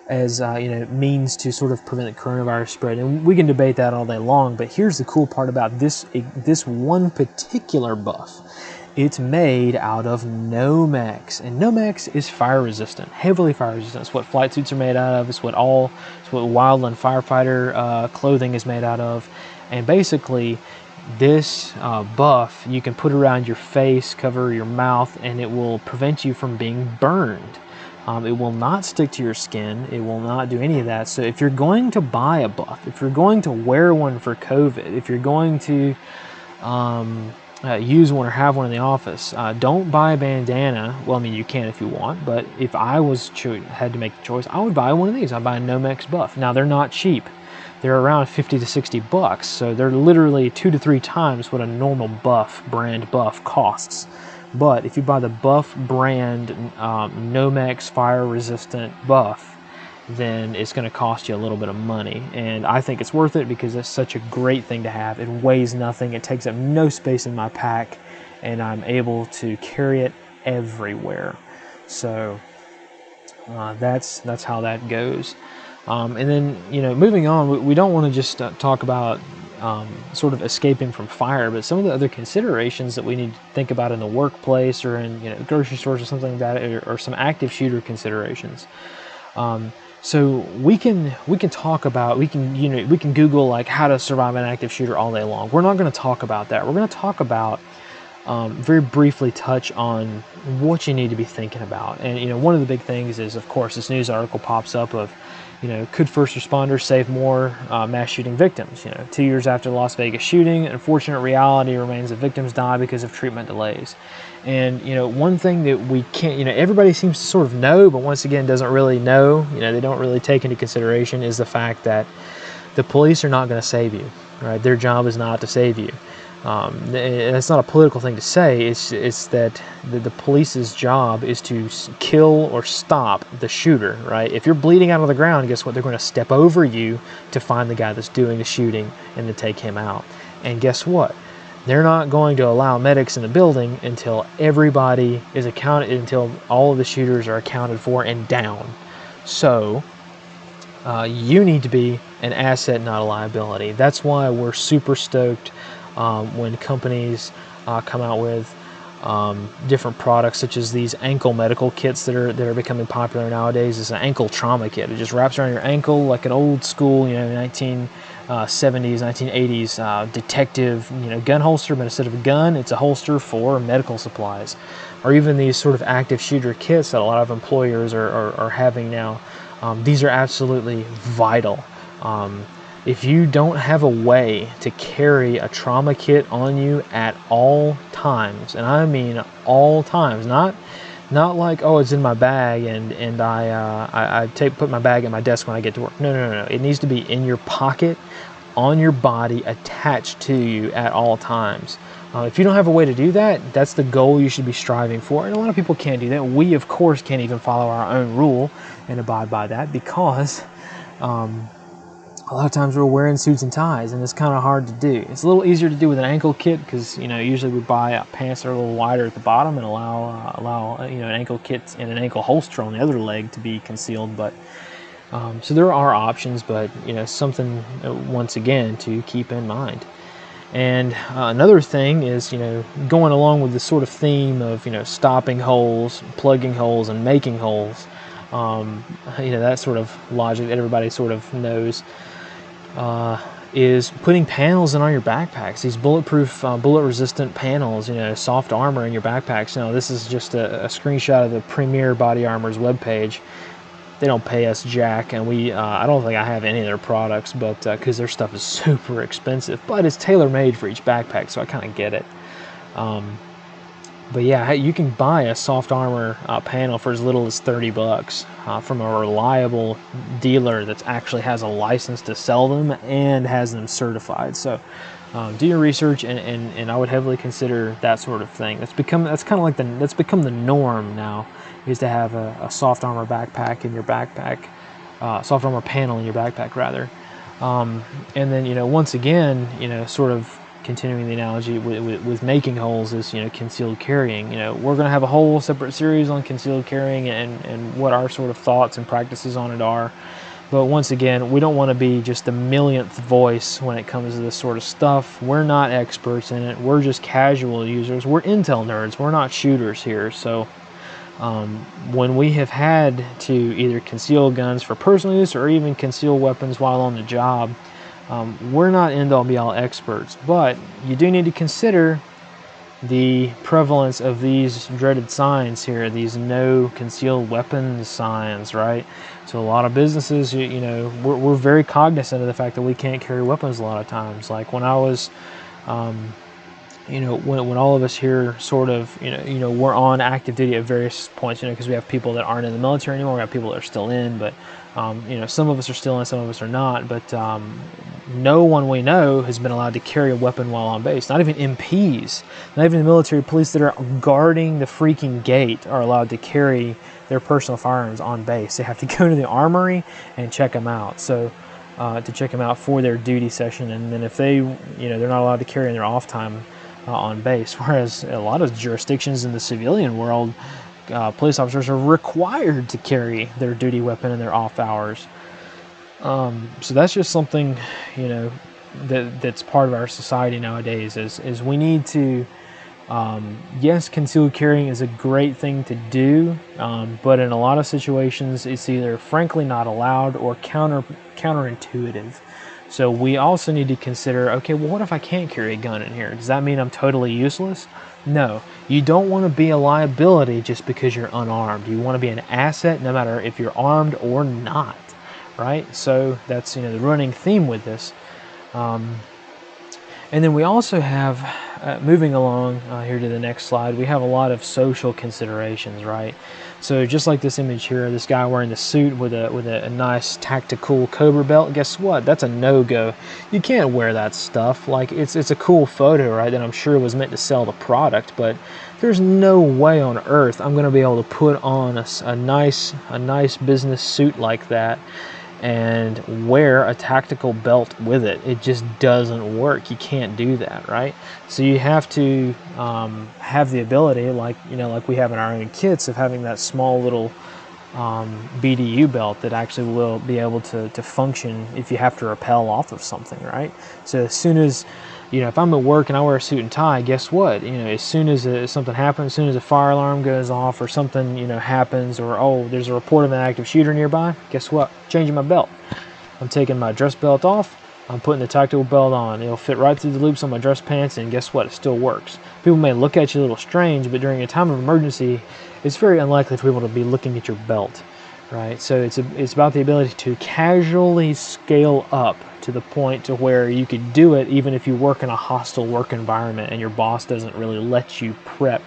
as means to sort of prevent the coronavirus spread. And we can debate that all day long, but here's the cool part about this one particular buff. It's made out of Nomex, and Nomex is fire resistant, heavily fire resistant. It's what flight suits are made out of. It's what wildland firefighter clothing is made out of. And basically, this buff you can put around your face, cover your mouth, and it will prevent you from being burned. It will not stick to your skin. It will not do any of that. So if you're going to buy a buff, if you're going to wear one for COVID, if you're going to use one or have one in the office, don't buy a bandana. Well, I mean, you can if you want, but if I had to make the choice, I would buy one of these. I'd buy a Nomex buff. Now, they're not cheap. They're around 50 to 60 bucks, so they're literally 2 to 3 times what a normal brand buff costs. But if you buy the Buff brand Nomex fire resistant buff, then it's going to cost you a little bit of money. And I think it's worth it because it's such a great thing to have. It weighs nothing. It takes up no space in my pack, and I'm able to carry it everywhere. So that's how that goes. And then, moving on, we don't want to just talk about sort of escaping from fire, but some of the other considerations that we need to think about in the workplace or in grocery stores or something like that, or some active shooter considerations. So we can talk about, we can Google like how to survive an active shooter all day long. We're not going to talk about that. We're going to talk about very briefly touch on what you need to be thinking about. And one of the big things is, of course, this news article pops up of could first responders save more mass shooting victims? 2 years after the Las Vegas shooting, unfortunate reality remains that victims die because of treatment delays. And one thing that we can't, everybody seems to sort of know, but once again doesn't really know, they don't really take into consideration, is the fact that the police are not going to save you, right? Their job is not to save you. It's not a political thing to say. It's that the police's job is to kill or stop the shooter, right? If you're bleeding out of the ground, guess what? They're going to step over you to find the guy that's doing the shooting and to take him out. And guess what? They're not going to allow medics in the building until everybody is until all of the shooters are accounted for and down. So you need to be an asset, not a liability. That's why we're super stoked when companies come out with different products, such as these ankle medical kits that are becoming popular nowadays. It's an ankle trauma kit. It just wraps around your ankle like an old school, 1970s, 1980s detective, gun holster, but instead of a gun, it's a holster for medical supplies. Or even these sort of active shooter kits that a lot of employers are having now. These are absolutely vital. If you don't have a way to carry a trauma kit on you at all times, and I mean all times, not like, oh, it's in my bag and I put my bag at my desk when I get to work. No. It needs to be in your pocket, on your body, attached to you at all times. If you don't have a way to do that, that's the goal you should be striving for. And a lot of people can't do that. We, of course, can't even follow our own rule and abide by that because a lot of times we're wearing suits and ties, and it's kind of hard to do. It's a little easier to do with an ankle kit because, you know, usually we buy pants that are a little wider at the bottom and allow you know, an ankle kit and an ankle holster on the other leg to be concealed. But so there are options, but, you know, something once again to keep in mind. And another thing is, you know, going along with this sort of theme of, you know, stopping holes, plugging holes, and making holes. You know, that sort of logic that everybody sort of knows, is putting panels in all your backpacks. These bulletproof, bullet-resistant panels, you know, soft armor in your backpacks. Now, this is just a screenshot of the Premier Body Armor's webpage. They don't pay us jack, and I don't think I have any of their products, but because their stuff is super expensive, but it's tailor-made for each backpack, so I kind of get it. But yeah, you can buy a soft armor panel for as little as $30 from a reliable dealer that actually has a license to sell them and has them certified. So do your research, and I would heavily consider that sort of thing. That's become the norm now, is to have a soft armor backpack in your backpack, soft armor panel in your backpack rather. And then, you know, once again, you know, sort of continuing the analogy with making holes is, you know, concealed carrying. You know, we're going to have a whole separate series on concealed carrying and what our sort of thoughts and practices on it are. But once again, we don't want to be just the millionth voice when it comes to this sort of stuff. We're not experts in it. We're just casual users. We're Intel nerds. We're not shooters here. So when we have had to either conceal guns for personal use or even conceal weapons while on the job, we're not end-all be-all experts, but you do need to consider the prevalence of these dreaded signs here, these no concealed weapons signs, right? So a lot of businesses, you know, we're very cognizant of the fact that we can't carry weapons a lot of times. Like when I was, you know, when all of us here sort of, you know, we're on active duty at various points, you know, because we have people that aren't in the military anymore, we have people that are still in, but you know, some of us are still in, some of us are not, but no one we know has been allowed to carry a weapon while on base. Not even MPs, not even the military police that are guarding the freaking gate are allowed to carry their personal firearms on base. They have to go to the armory and check them out. So to check them out for their duty session, and then if they, you know, they're not allowed to carry in their off time on base. Whereas a lot of jurisdictions in the civilian world, police officers are required to carry their duty weapon in their off hours. So that's just something, you know, that's part of our society nowadays. Is we need to, yes, concealed carrying is a great thing to do, but in a lot of situations, it's either frankly not allowed or counterintuitive. So we also need to consider, okay, well, what if I can't carry a gun in here? Does that mean I'm totally useless? No, you don't want to be a liability just because you're unarmed. You want to be an asset no matter if you're armed or not, right? So that's, you know, the running theme with this. And then we also have, moving along here to the next slide, we have a lot of social considerations, right? So just like this image here, this guy wearing the suit with a nice tactical Cobra belt, guess what? That's a no-go. You can't wear that stuff. Like, it's a cool photo, right, that I'm sure was meant to sell the product, but there's no way on earth I'm going to be able to put on a nice business suit like that and wear a tactical belt with it. It just doesn't work. You can't do that, right? So you have to have the ability, like, you know, like we have in our own kits, of having that small little BDU belt that actually will be able to function if you have to rappel off of something, right? So as soon as, you know, if I'm at work and I wear a suit and tie, guess what? You know, as soon as something happens, as soon as a fire alarm goes off or something, you know, happens, or, oh, there's a report of an active shooter nearby, guess what? Changing my belt. I'm taking my dress belt off. I'm putting the tactical belt on. It'll fit right through the loops on my dress pants, and guess what? It still works. People may look at you a little strange, but during a time of emergency, it's very unlikely for people to be looking at your belt, right? So it's about the ability to casually scale up to the point to where you could do it even if you work in a hostile work environment and your boss doesn't really let you prep,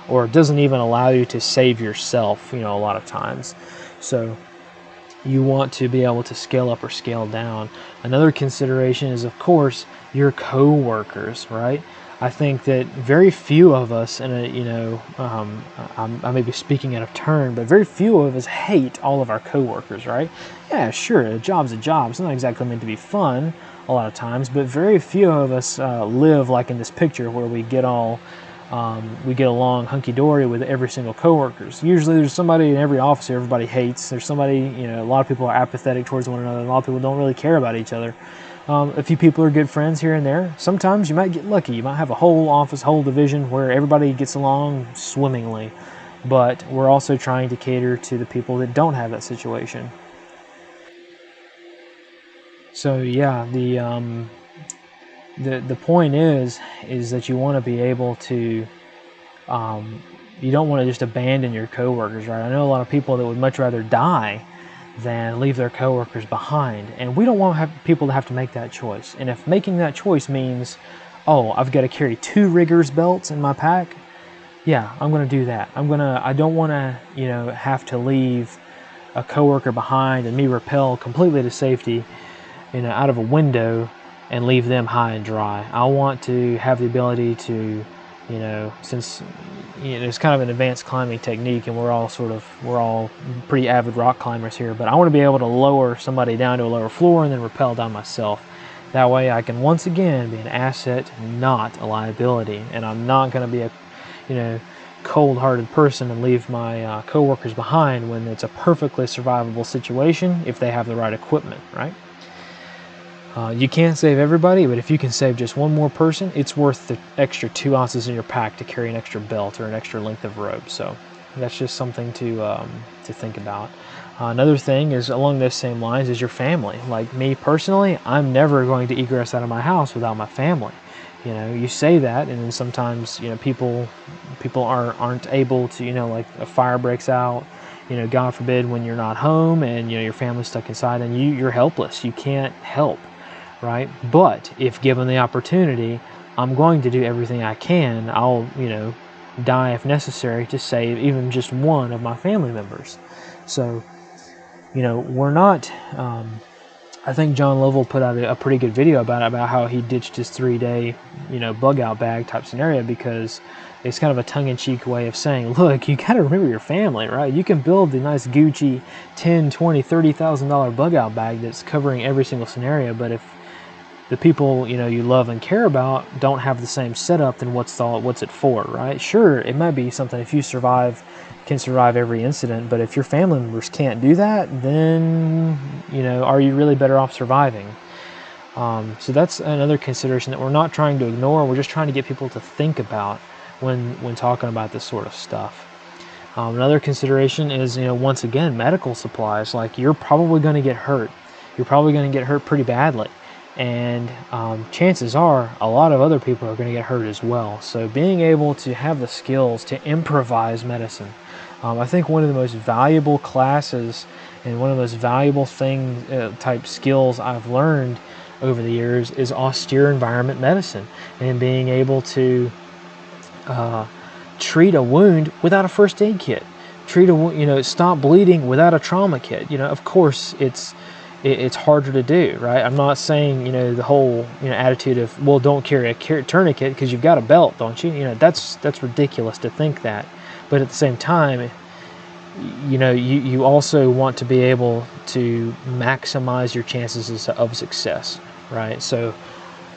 or doesn't even allow you to save yourself, you know, a lot of times. So you want to be able to scale up or scale down. Another consideration is, of course, your co-workers, right? I think that very few of us, and I may be speaking out of turn, but very few of us hate all of our coworkers, right? Yeah, sure, a job's a job. It's not exactly meant to be fun a lot of times, but very few of us live like in this picture where we get along hunky-dory with every single coworkers. Usually there's somebody in every office here everybody hates. There's somebody, a lot of people are apathetic towards one another. A lot of people don't really care about each other. A few people are good friends here and there. Sometimes you might get lucky. You might have a whole office, whole division where everybody gets along swimmingly. But we're also trying to cater to the people that don't have that situation. So yeah, the point is that you want to be able to, you don't want to just abandon your coworkers, right? I know a lot of people that would much rather die than leave their coworkers behind, and we don't want people to have to make that choice. And if making that choice means, oh, I've got to carry 2 riggers belts in my pack, yeah, I'm going to do that. I don't want to, have to leave a coworker behind and me rappel completely to safety, out of a window and leave them high and dry. I want to have the ability to, since it's kind of an advanced climbing technique, and we're all pretty avid rock climbers here, but I want to be able to lower somebody down to a lower floor and then rappel down myself. That way I can once again be an asset, not a liability, and I'm not going to be a cold-hearted person and leave my coworkers behind when it's a perfectly survivable situation if they have the right equipment, right? You can't save everybody, but if you can save just one more person, it's worth the extra 2 ounces in your pack to carry an extra belt or an extra length of rope. So that's just something to think about. Another thing is along those same lines is your family. Like me personally, I'm never going to egress out of my house without my family. You say that, and then sometimes people aren't able to, like a fire breaks out, God forbid, when you're not home and your family's stuck inside and you're helpless. You can't help. Right? But if given the opportunity, I'm going to do everything I can. I'll, die if necessary to save even just one of my family members. So, we're not, I think John Lovell put out a pretty good video about how he ditched his 3-day, bug out bag type scenario, because it's kind of a tongue-in-cheek way of saying, look, you got to remember your family, right? You can build the nice Gucci $10,000, $20,000, $30,000 bug out bag that's covering every single scenario, but if the people you love and care about don't have the same setup, then what's it for, right? Sure, it might be something if you can survive every incident, but if your family members can't do that, then are you really better off surviving? So that's another consideration that we're not trying to ignore. We're just trying to get people to think about when talking about this sort of stuff. Another consideration is once again, medical supplies. Like, you're probably going to get hurt. You're probably going to get hurt pretty badly. And chances are a lot of other people are going to get hurt as well. So being able to have the skills to improvise medicine, I think one of the most valuable classes and one of the most valuable type skills I've learned over the years is austere environment medicine, and being able to treat a wound without a first aid kit, stop bleeding without a trauma kit. Of course it's harder to do, right? I'm not saying, the whole, attitude of, well, don't carry a tourniquet because you've got a belt, don't you? That's ridiculous to think that. But at the same time, you also want to be able to maximize your chances of success, right? So,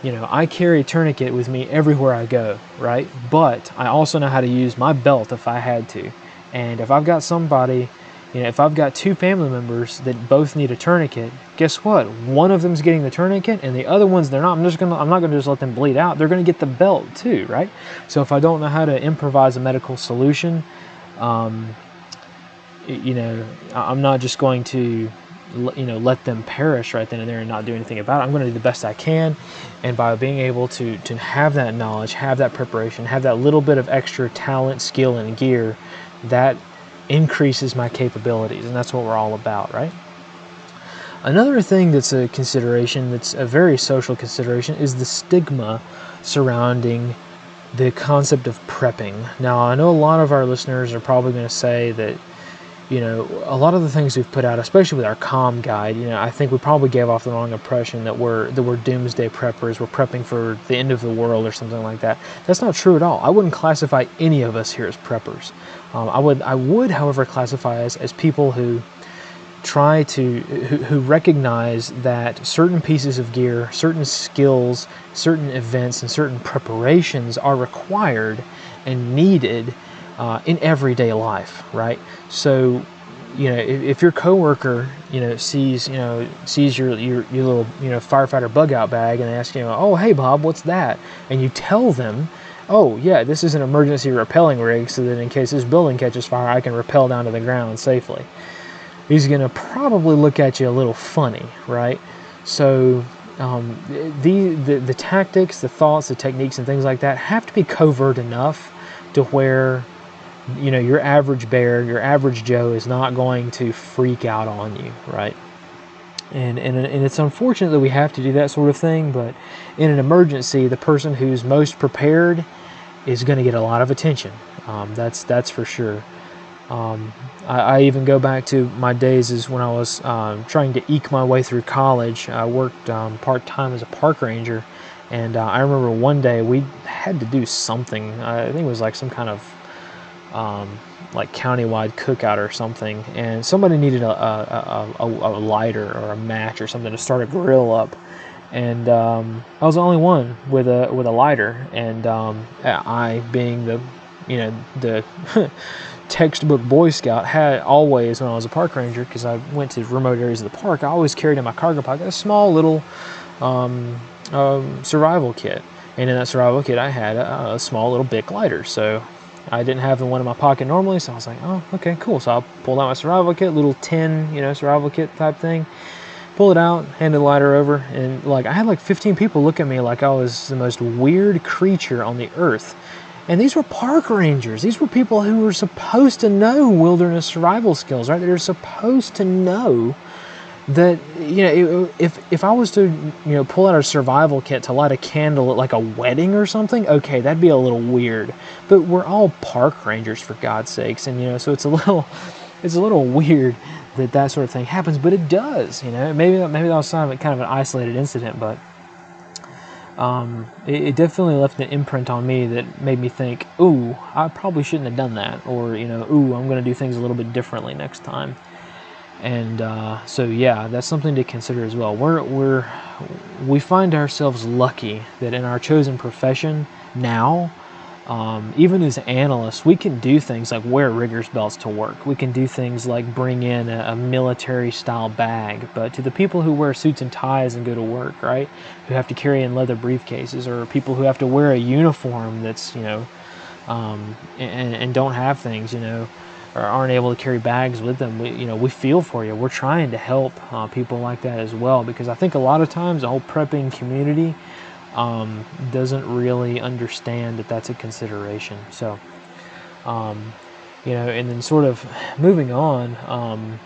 I carry a tourniquet with me everywhere I go, right? But I also know how to use my belt if I had to. And if I've got somebody, if I've got 2 family members that both need a tourniquet, guess what? One of them's getting the tourniquet, and the other one's they're not. I'm not going to just let them bleed out. They're going to get the belt too, right? So if I don't know how to improvise a medical solution, I'm not just going to, let them perish right then and there and not do anything about it. I'm going to do the best I can, and by being able to have that knowledge, have that preparation, have that little bit of extra talent, skill, and gear, that increases my capabilities, and that's what we're all about, right? Another thing that's a consideration, that's a very social consideration, is the stigma surrounding the concept of prepping. Now, I know a lot of our listeners are probably going to say that, you know, a lot of the things we've put out, especially with our comm guide, you know, I think we probably gave off the wrong impression that we're doomsday preppers, we're prepping for the end of the world or something like that. That's not true at all. I wouldn't classify any of us here as preppers. I would, however, classify us as people who try to, who recognize that certain pieces of gear, certain skills, certain events, and certain preparations are required and needed in everyday life, right? So, you know, if your coworker, you know, sees your little, you know, firefighter bug out bag, and they ask, you know, oh, hey Bob, what's that? And you tell them, oh yeah, this is an emergency rappelling rig, so that in case this building catches fire, I can rappel down to the ground safely. He's going to probably look at you a little funny, right? So the tactics, the thoughts, the techniques, and things like that have to be covert enough to where, you know, your average bear, your average Joe is not going to freak out on you, right? And it's unfortunate that we have to do that sort of thing, but in an emergency, the person who's most prepared is going to get a lot of attention. That's for sure. I even go back to my days as when I was trying to eke my way through college. I worked part-time as a park ranger, and I remember one day we had to do something. I think it was like some kind of like countywide cookout or something, and somebody needed a lighter or a match or something to start a grill up, and I was the only one with a lighter, and I, being the, you know, the textbook Boy Scout, had always, when I was a park ranger, because I went to remote areas of the park, I always carried in my cargo pocket a small little survival kit, and in that survival kit I had a small little Bic lighter. So I didn't have the one in my pocket normally, so I was like, oh, okay, cool. So I pulled out my survival kit, little tin, you know, survival kit type thing, pull it out, handed the lighter over, and like I had like 15 people look at me like I was the most weird creature on the earth. And these were park rangers. These were people who were supposed to know wilderness survival skills, right? They're supposed to know that, you know, if I was to, you know, pull out a survival kit to light a candle at like a wedding or something, okay, that'd be a little weird. But we're all park rangers, for God's sakes, and, you know, so it's a little weird that sort of thing happens, but it does, you know. Maybe that was kind of an isolated incident, but it definitely left an imprint on me that made me think, ooh, I probably shouldn't have done that, or, you know, ooh, I'm going to do things a little bit differently next time. And so yeah, that's something to consider as well. We find ourselves lucky that in our chosen profession now, even as analysts, we can do things like wear riggers belts to work. We can do things like bring in a military style bag. But to the people who wear suits and ties and go to work, right, who have to carry in leather briefcases, or people who have to wear a uniform that's, you know, and don't have things, you know, or aren't able to carry bags with them, we feel for you. We're trying to help people like that as well, because I think a lot of times the whole prepping community doesn't really understand that that's a consideration. So, you know, and then sort of moving on,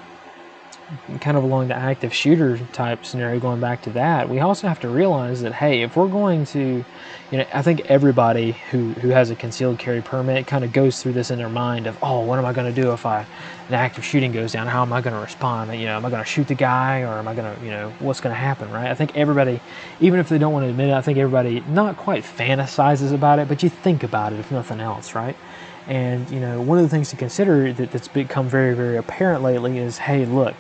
kind of along the active shooter type scenario, going back to that, we also have to realize that, hey, if we're going to, you know, I think everybody who has a concealed carry permit kind of goes through this in their mind of, oh, what am I going to do if an active shooting goes down? How am I going to respond? You know, am I going to shoot the guy, or am I going to, you know, what's going to happen, right? I think everybody, even if they don't want to admit it, I think everybody not quite fantasizes about it, but you think about it if nothing else, right? And, you know, one of the things to consider that's become very, very apparent lately is, hey, look,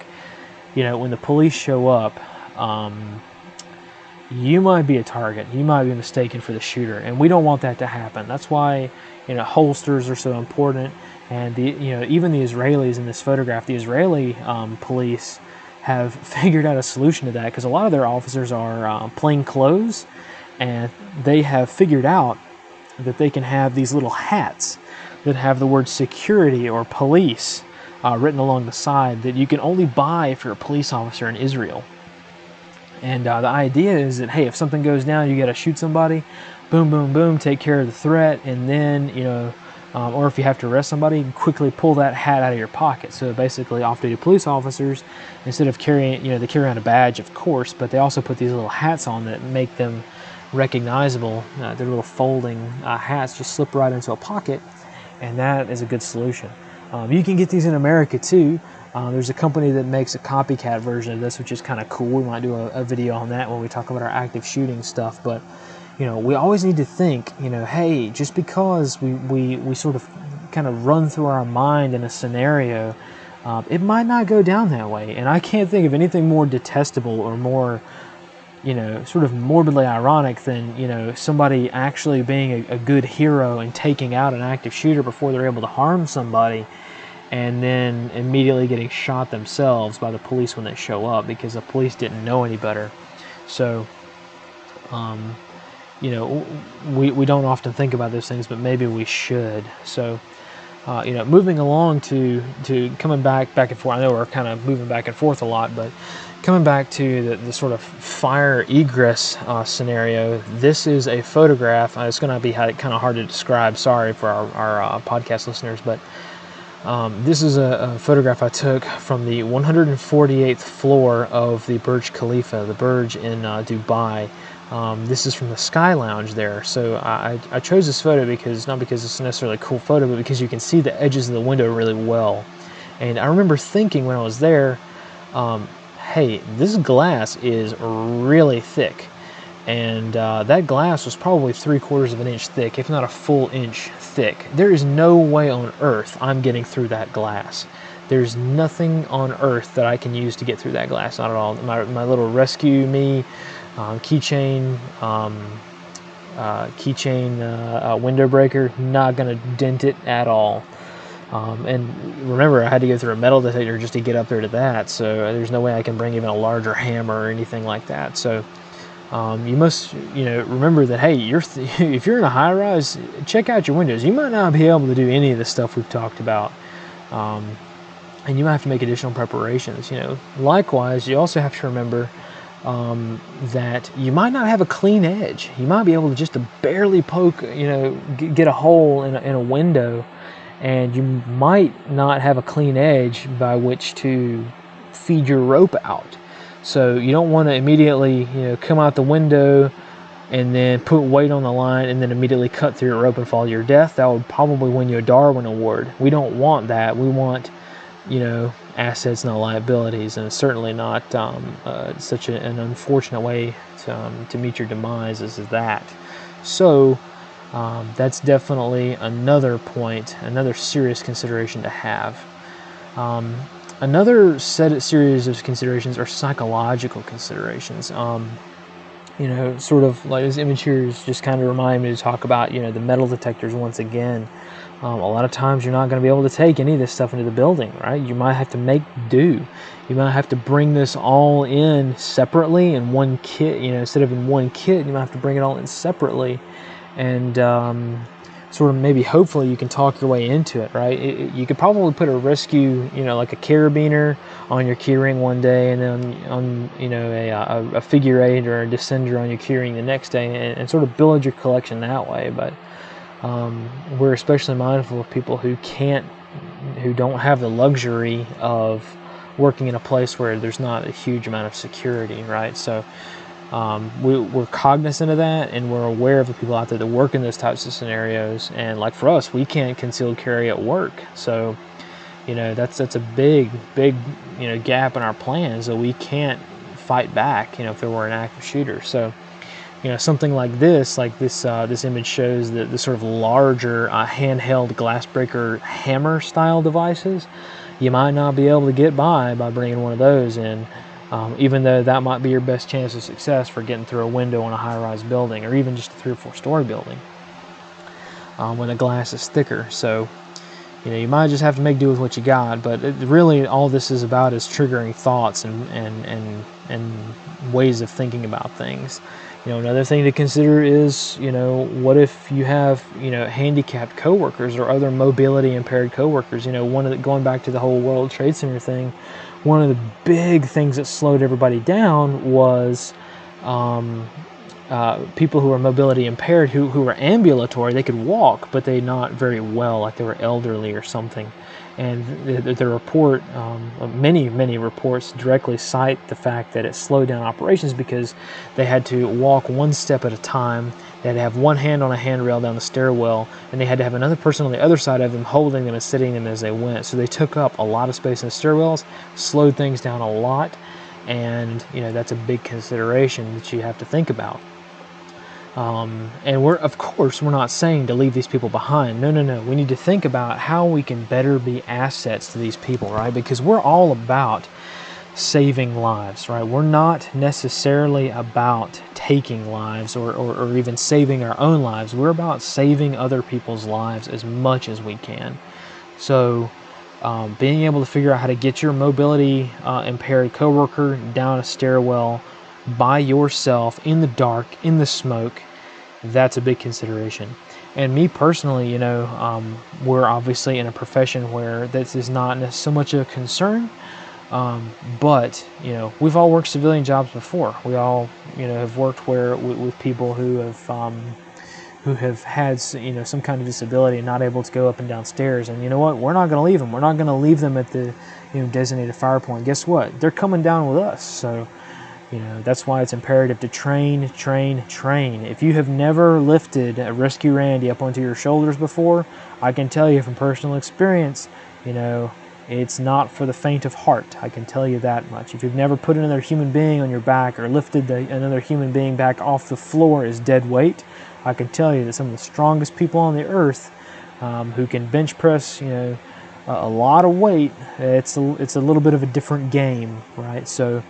you know, when the police show up, you might be a target. You might be mistaken for the shooter, and we don't want that to happen. That's why, you know, holsters are so important. And even the Israelis in this photograph, the Israeli police have figured out a solution to that, because a lot of their officers are plain clothes, and they have figured out that they can have these little hats that have the word security or police written along the side, that you can only buy if you're a police officer in Israel. And the idea is that, hey, if something goes down, you got to shoot somebody, boom, boom, boom, take care of the threat, and then, you know, or if you have to arrest somebody, quickly pull that hat out of your pocket. So basically, off-duty police officers, instead of carrying, you know, they carry around a badge, of course, but they also put these little hats on that make them recognizable. They're little folding hats, just slip right into a pocket, and that is a good solution. You can get these in America too. There's a company that makes a copycat version of this, which is kind of cool. We might do a video on that when we talk about our active shooting stuff. But we always need to think, hey, just because we sort of kind of run through our mind in a scenario, it might not go down that way. And I can't think of anything more detestable or more, sort of morbidly ironic than, somebody actually being a good hero and taking out an active shooter before they're able to harm somebody, and then immediately getting shot themselves by the police when they show up because the police didn't know any better. So, we don't often think about those things, but maybe we should. So, moving along to coming back and forth. I know we're kind of moving back and forth a lot, but coming back to the sort of fire egress scenario, this is a photograph. It's going to be kind of hard to describe. Sorry for our podcast listeners, but this is a photograph I took from the 148th floor of the Burj Khalifa, the Burj in Dubai. This is from the Sky Lounge there. So I chose this photo not because it's necessarily a cool photo, but because you can see the edges of the window really well. And I remember thinking when I was there, hey, this glass is really thick. And that glass was probably 3/4 of an inch thick, if not a full inch thick. There is no way on earth I'm getting through that glass. There's nothing on earth that I can use to get through that glass, not at all. My little rescue me keychain window breaker, not going to dent it at all. And remember, I had to go through a metal detector just to get up there to that, so there's no way I can bring even a larger hammer or anything like that. So you must, remember that, hey, if you're in a high-rise, check out your windows. You might not be able to do any of the stuff we've talked about, and you might have to make additional preparations. Likewise, you also have to remember that you might not have a clean edge. You might be able to just barely poke, get a hole in a window, and you might not have a clean edge by which to feed your rope out. So you don't want to immediately, come out the window and then put weight on the line and then immediately cut through your rope and fall to your death. That would probably win you a Darwin Award. We don't want that. We want, assets, not liabilities, and it's certainly not such an unfortunate way to meet your demise as that. So that's definitely another point, another serious consideration to have. Another series of considerations are psychological considerations. Sort of like this image here is just kind of remind me to talk about, the metal detectors once again. A lot of times you're not going to be able to take any of this stuff into the building, right? You might have to make do. You might have to bring this all in separately in one kit, instead of in one kit, you might have to bring it all in separately. And sort of maybe hopefully you can talk your way into it, right? You could probably put a rescue, like a carabiner on your keyring one day, and then on a figure 8 or a descender on your keyring the next day, and sort of build your collection that way. But we're especially mindful of people who don't have the luxury of working in a place where there's not a huge amount of security, right? So we're cognizant of that, and we're aware of the people out there that work in those types of scenarios. And like for us, we can't concealed carry at work, so that's a big gap in our plans that we can't fight back if there were an active shooter. So something like this image shows the sort of larger handheld glass breaker hammer style devices. You might not be able to get by bringing one of those in. Even though that might be your best chance of success for getting through a window in a high-rise building, or even just a 3 or 4 story building, when the glass is thicker. So, you might just have to make do with what you got. But really, all this is about is triggering thoughts and ways of thinking about things. Another thing to consider is, what if you have, handicapped coworkers or other mobility impaired coworkers? Going back to the whole World Trade Center thing, one of the big things that slowed everybody down was people who were mobility impaired, who were ambulatory. They could walk, but they not very well, like they were elderly or something. And the report, many reports directly cite the fact that it slowed down operations because they had to walk one step at a time. They had to have one hand on a handrail down the stairwell, and they had to have another person on the other side of them holding them and sitting them as they went. So they took up a lot of space in the stairwells, slowed things down a lot, and that's a big consideration that you have to think about. And of course we're not saying to leave these people behind. No. We need to think about how we can better be assets to these people, right? Because we're all about saving lives, right? We're not necessarily about taking lives or even saving our own lives. We're about saving other people's lives as much as we can. So being able to figure out how to get your mobility impaired coworker down a stairwell by yourself in the dark, in the smoke, that's a big consideration. And me personally, we're obviously in a profession where this is not so much a concern. But we've all worked civilian jobs before. We all have worked with people who have had some kind of disability and not able to go up and down stairs. And you know what? We're not going to leave them. We're not going to leave them at the designated fire point. Guess what? They're coming down with us. So that's why it's imperative to train. If you have never lifted a Rescue Randy up onto your shoulders before, I can tell you from personal experience, it's not for the faint of heart. I can tell you that much. If you've never put another human being on your back or lifted another human being back off the floor as dead weight, I can tell you that some of the strongest people on the earth who can bench press, a lot of weight, it's a little bit of a different game, right? So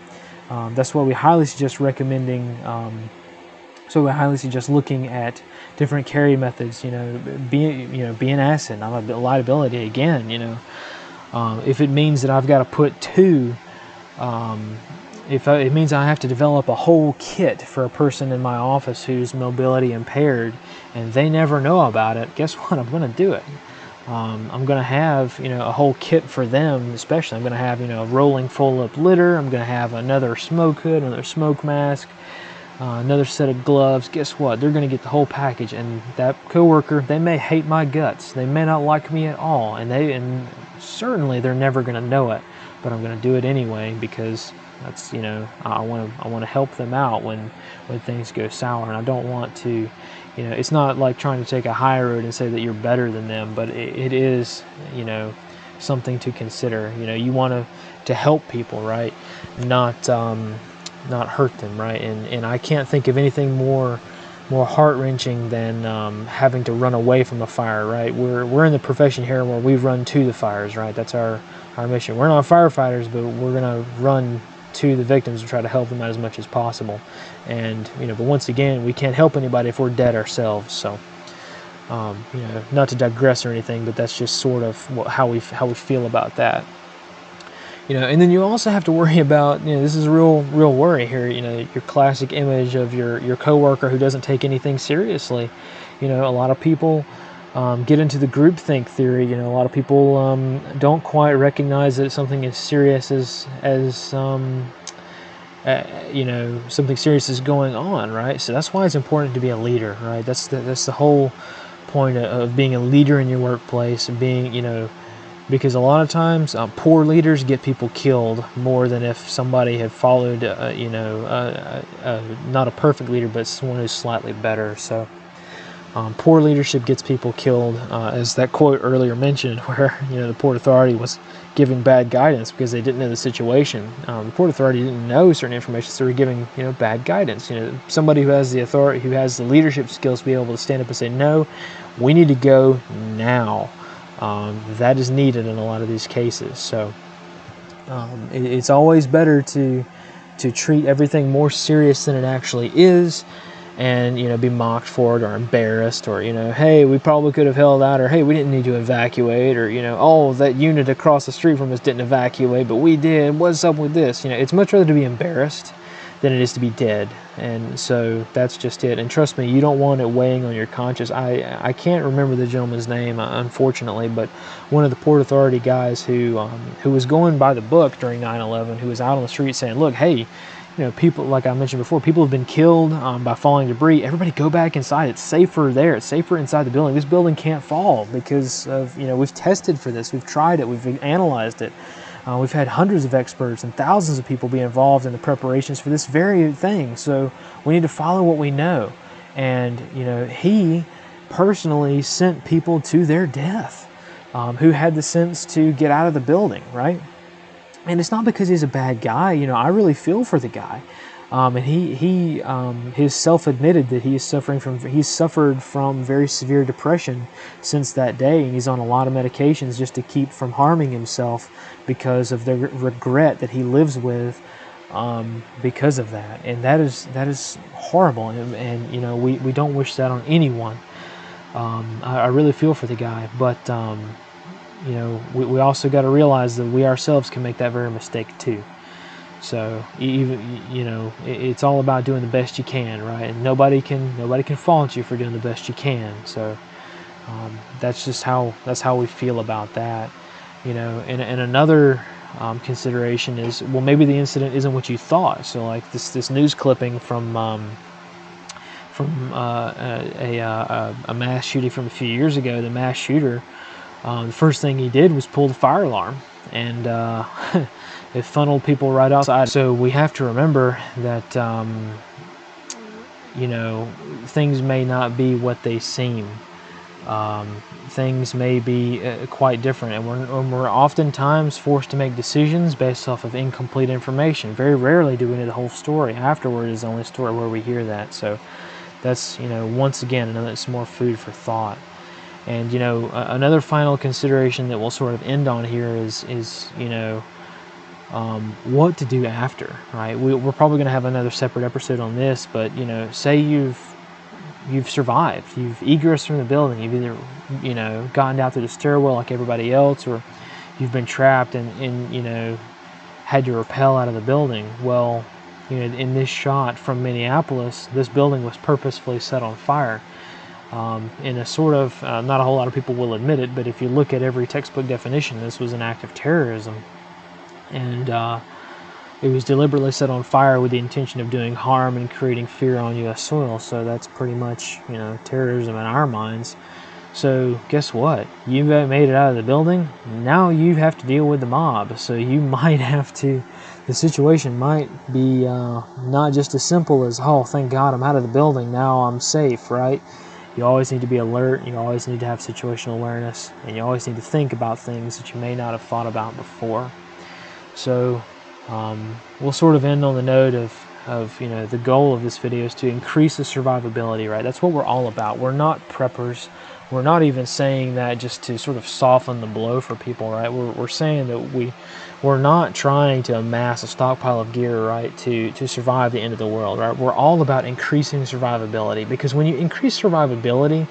that's why we highly suggest recommending. So we highly suggest looking at different carry methods. Be an asset, not a liability. Again, if it means that I've got to put two, if it means I have to develop a whole kit for a person in my office who's mobility impaired and they never know about it, guess what? I'm going to do it. I'm going to have, a whole kit for them, especially. I'm going to have, a rolling full-up litter. I'm going to have another smoke hood, another smoke mask, another set of gloves. Guess what? They're going to get the whole package. And that coworker, they may hate my guts. They may not like me at all. And certainly they're never going to know it. But I'm going to do it anyway because that's, I want to help them out when things go sour. And I don't want to, it's not like trying to take a high road and say that you're better than them, but it is, something to consider. You want to help people, right? Not hurt them, right? And I can't think of anything more heart-wrenching than having to run away from a fire, right? We're in the profession here where we run to the fires, right? That's our mission. We're not firefighters, but we're going to run to the victims and try to help them out as much as possible. And but once again, we can't help anybody if we're dead ourselves. So not to digress or anything, but that's just sort of how we feel about that. And then you also have to worry about, this is a real worry here, your classic image of your coworker who doesn't take anything seriously. A lot of people get into the groupthink theory. A lot of people don't quite recognize that something as serious as something serious is going on, right? So that's why it's important to be a leader, right? That's the whole point of being a leader in your workplace and being, because a lot of times poor leaders get people killed more than if somebody had followed, not a perfect leader, but someone who's slightly better. So poor leadership gets people killed, as that quote earlier mentioned, where the Port Authority was giving bad guidance because they didn't know the situation. The Port Authority didn't know certain information, so they were giving bad guidance. Somebody who has the authority, who has the leadership skills to be able to stand up and say, no, we need to go now. That is needed in a lot of these cases. So it's always better to treat everything more serious than it actually is, and be mocked for it or embarrassed, or hey, we probably could have held out, or hey, we didn't need to evacuate, or oh, that unit across the street from us didn't evacuate, but we did. What's up with this? It's much rather to be embarrassed than it is to be dead. And so that's just it. And trust me, you don't want it weighing on your conscience. I can't remember the gentleman's name, unfortunately, but one of the Port Authority guys who was going by the book during 9/11, who was out on the street saying, look, hey, people, like I mentioned before, people have been killed by falling debris. Everybody go back inside. It's safer there. It's safer inside the building. This building can't fall because of, we've tested for this. We've tried it. We've analyzed it. We've had hundreds of experts and thousands of people be involved in the preparations for this very thing. So we need to follow what we know. And, he personally sent people to their death who had the sense to get out of the building, right? And it's not because he's a bad guy. I really feel for the guy. And he's self-admitted that he's suffered from very severe depression since that day, and he's on a lot of medications just to keep from harming himself because of the regret that he lives with because of that. And that is horrible, and we don't wish that on anyone. I really feel for the guy, but we also got to realize that we ourselves can make that very mistake too. So it's all about doing the best you can, right? And nobody can fault you for doing the best you can. So that's how we feel about that. And another consideration is, well, maybe the incident isn't what you thought. So like this news clipping from a mass shooting from a few years ago. The mass shooter, the first thing he did was pull the fire alarm, and it funneled people right outside. So we have to remember that things may not be what they seem. Things may be quite different, and we're oftentimes forced to make decisions based off of incomplete information. Very rarely do we know the whole story. Afterward is the only story where we hear that. So that's once again another some more food for thought. And another final consideration that we'll sort of end on here is what to do after, right? We're probably going to have another separate episode on this, but say you've survived, you've egressed from the building, you've either gotten out through the stairwell like everybody else, or you've been trapped and had to rappel out of the building. Well, in this shot from Minneapolis, this building was purposefully set on fire. In a sort of, not a whole lot of people will admit it, but if you look at every textbook definition, this was an act of terrorism. And it was deliberately set on fire with the intention of doing harm and creating fear on U.S. soil. So that's pretty much, terrorism in our minds. So guess what? You made it out of the building. Now you have to deal with the mob. So you might have to, the situation might be not just as simple as, oh, thank God I'm out of the building, now I'm safe, right? You always need to be alert. You always need to have situational awareness. And you always need to think about things that you may not have thought about before. So we'll sort of end on the note of the goal of this video is to increase the survivability, right? That's what we're all about. We're not preppers. We're not even saying that just to sort of soften the blow for people, right? We're saying that we're not trying to amass a stockpile of gear, right, to survive the end of the world, right? We're all about increasing survivability, because when you increase survivability,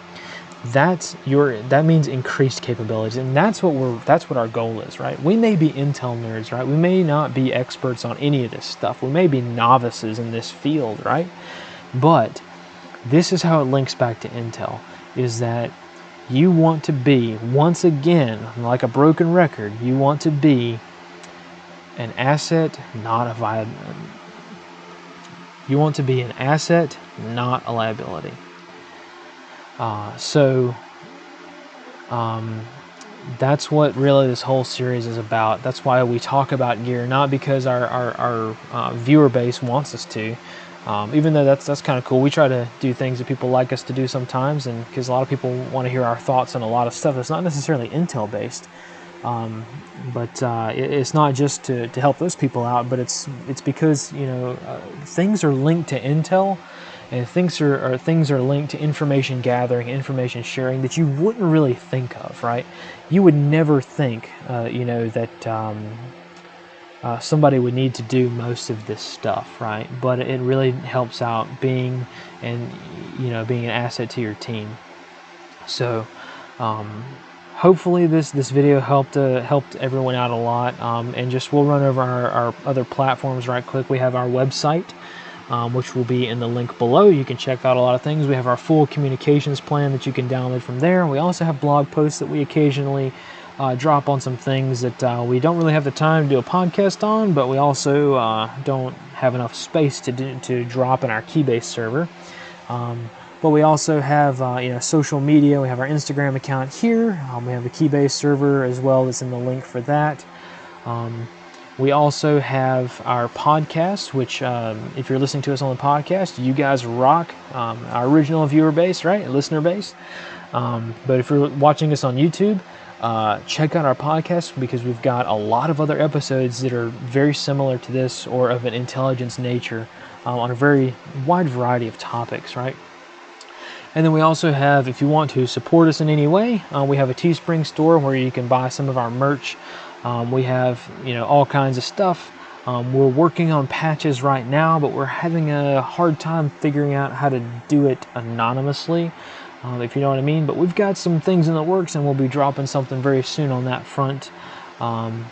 that means increased capabilities, and that's what our goal is, right? We may be intel nerds, right? We may not be experts on any of this stuff. We may be novices in this field, right? But this is how it links back to intel, is that you want to be, once again, like a broken record, you want to be an asset, not a liability. You want to be an asset, not a liability. That's what really this whole series is about. That's why we talk about gear, not because our viewer base wants us to, even though that's kind of cool. We try to do things that people like us to do sometimes, and because a lot of people want to hear our thoughts on a lot of stuff that's not necessarily intel based. But it's not just to help those people out, but it's because things are linked to intel. And things are linked to information gathering, information sharing that you wouldn't really think of, right? You would never think, that somebody would need to do most of this stuff, right? But it really helps out being an asset to your team. So, hopefully this video helped everyone out a lot. And just we'll run over our other platforms right quick. We have our website, which will be in the link below. You can check out a lot of things. We have our full communications plan that you can download from there. We also have blog posts that we occasionally drop on some things that we don't really have the time to do a podcast on, but we also don't have enough space to drop in our Keybase server. But we also have social media. We have our Instagram account here. We have a Keybase server as well that's in the link for that. We also have our podcast, which if you're listening to us on the podcast, you guys rock. Our original viewer base, right? Listener base. But if you're watching us on YouTube, check out our podcast, because we've got a lot of other episodes that are very similar to this or of an intelligence nature on a very wide variety of topics, right? And then we also have, if you want to support us in any way, we have a Teespring store where you can buy some of our merch. We have, all kinds of stuff. We're working on patches right now, but we're having a hard time figuring out how to do it anonymously, if you know what I mean. But we've got some things in the works, and we'll be dropping something very soon on that front.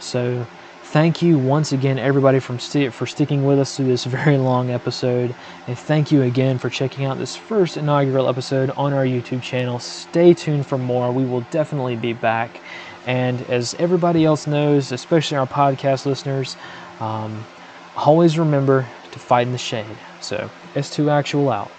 So thank you once again, everybody, for sticking with us through this very long episode. And thank you again for checking out this first inaugural episode on our YouTube channel. Stay tuned for more. We will definitely be back. And as everybody else knows, especially our podcast listeners, always remember to fight in the shade. So, S2 Actual out.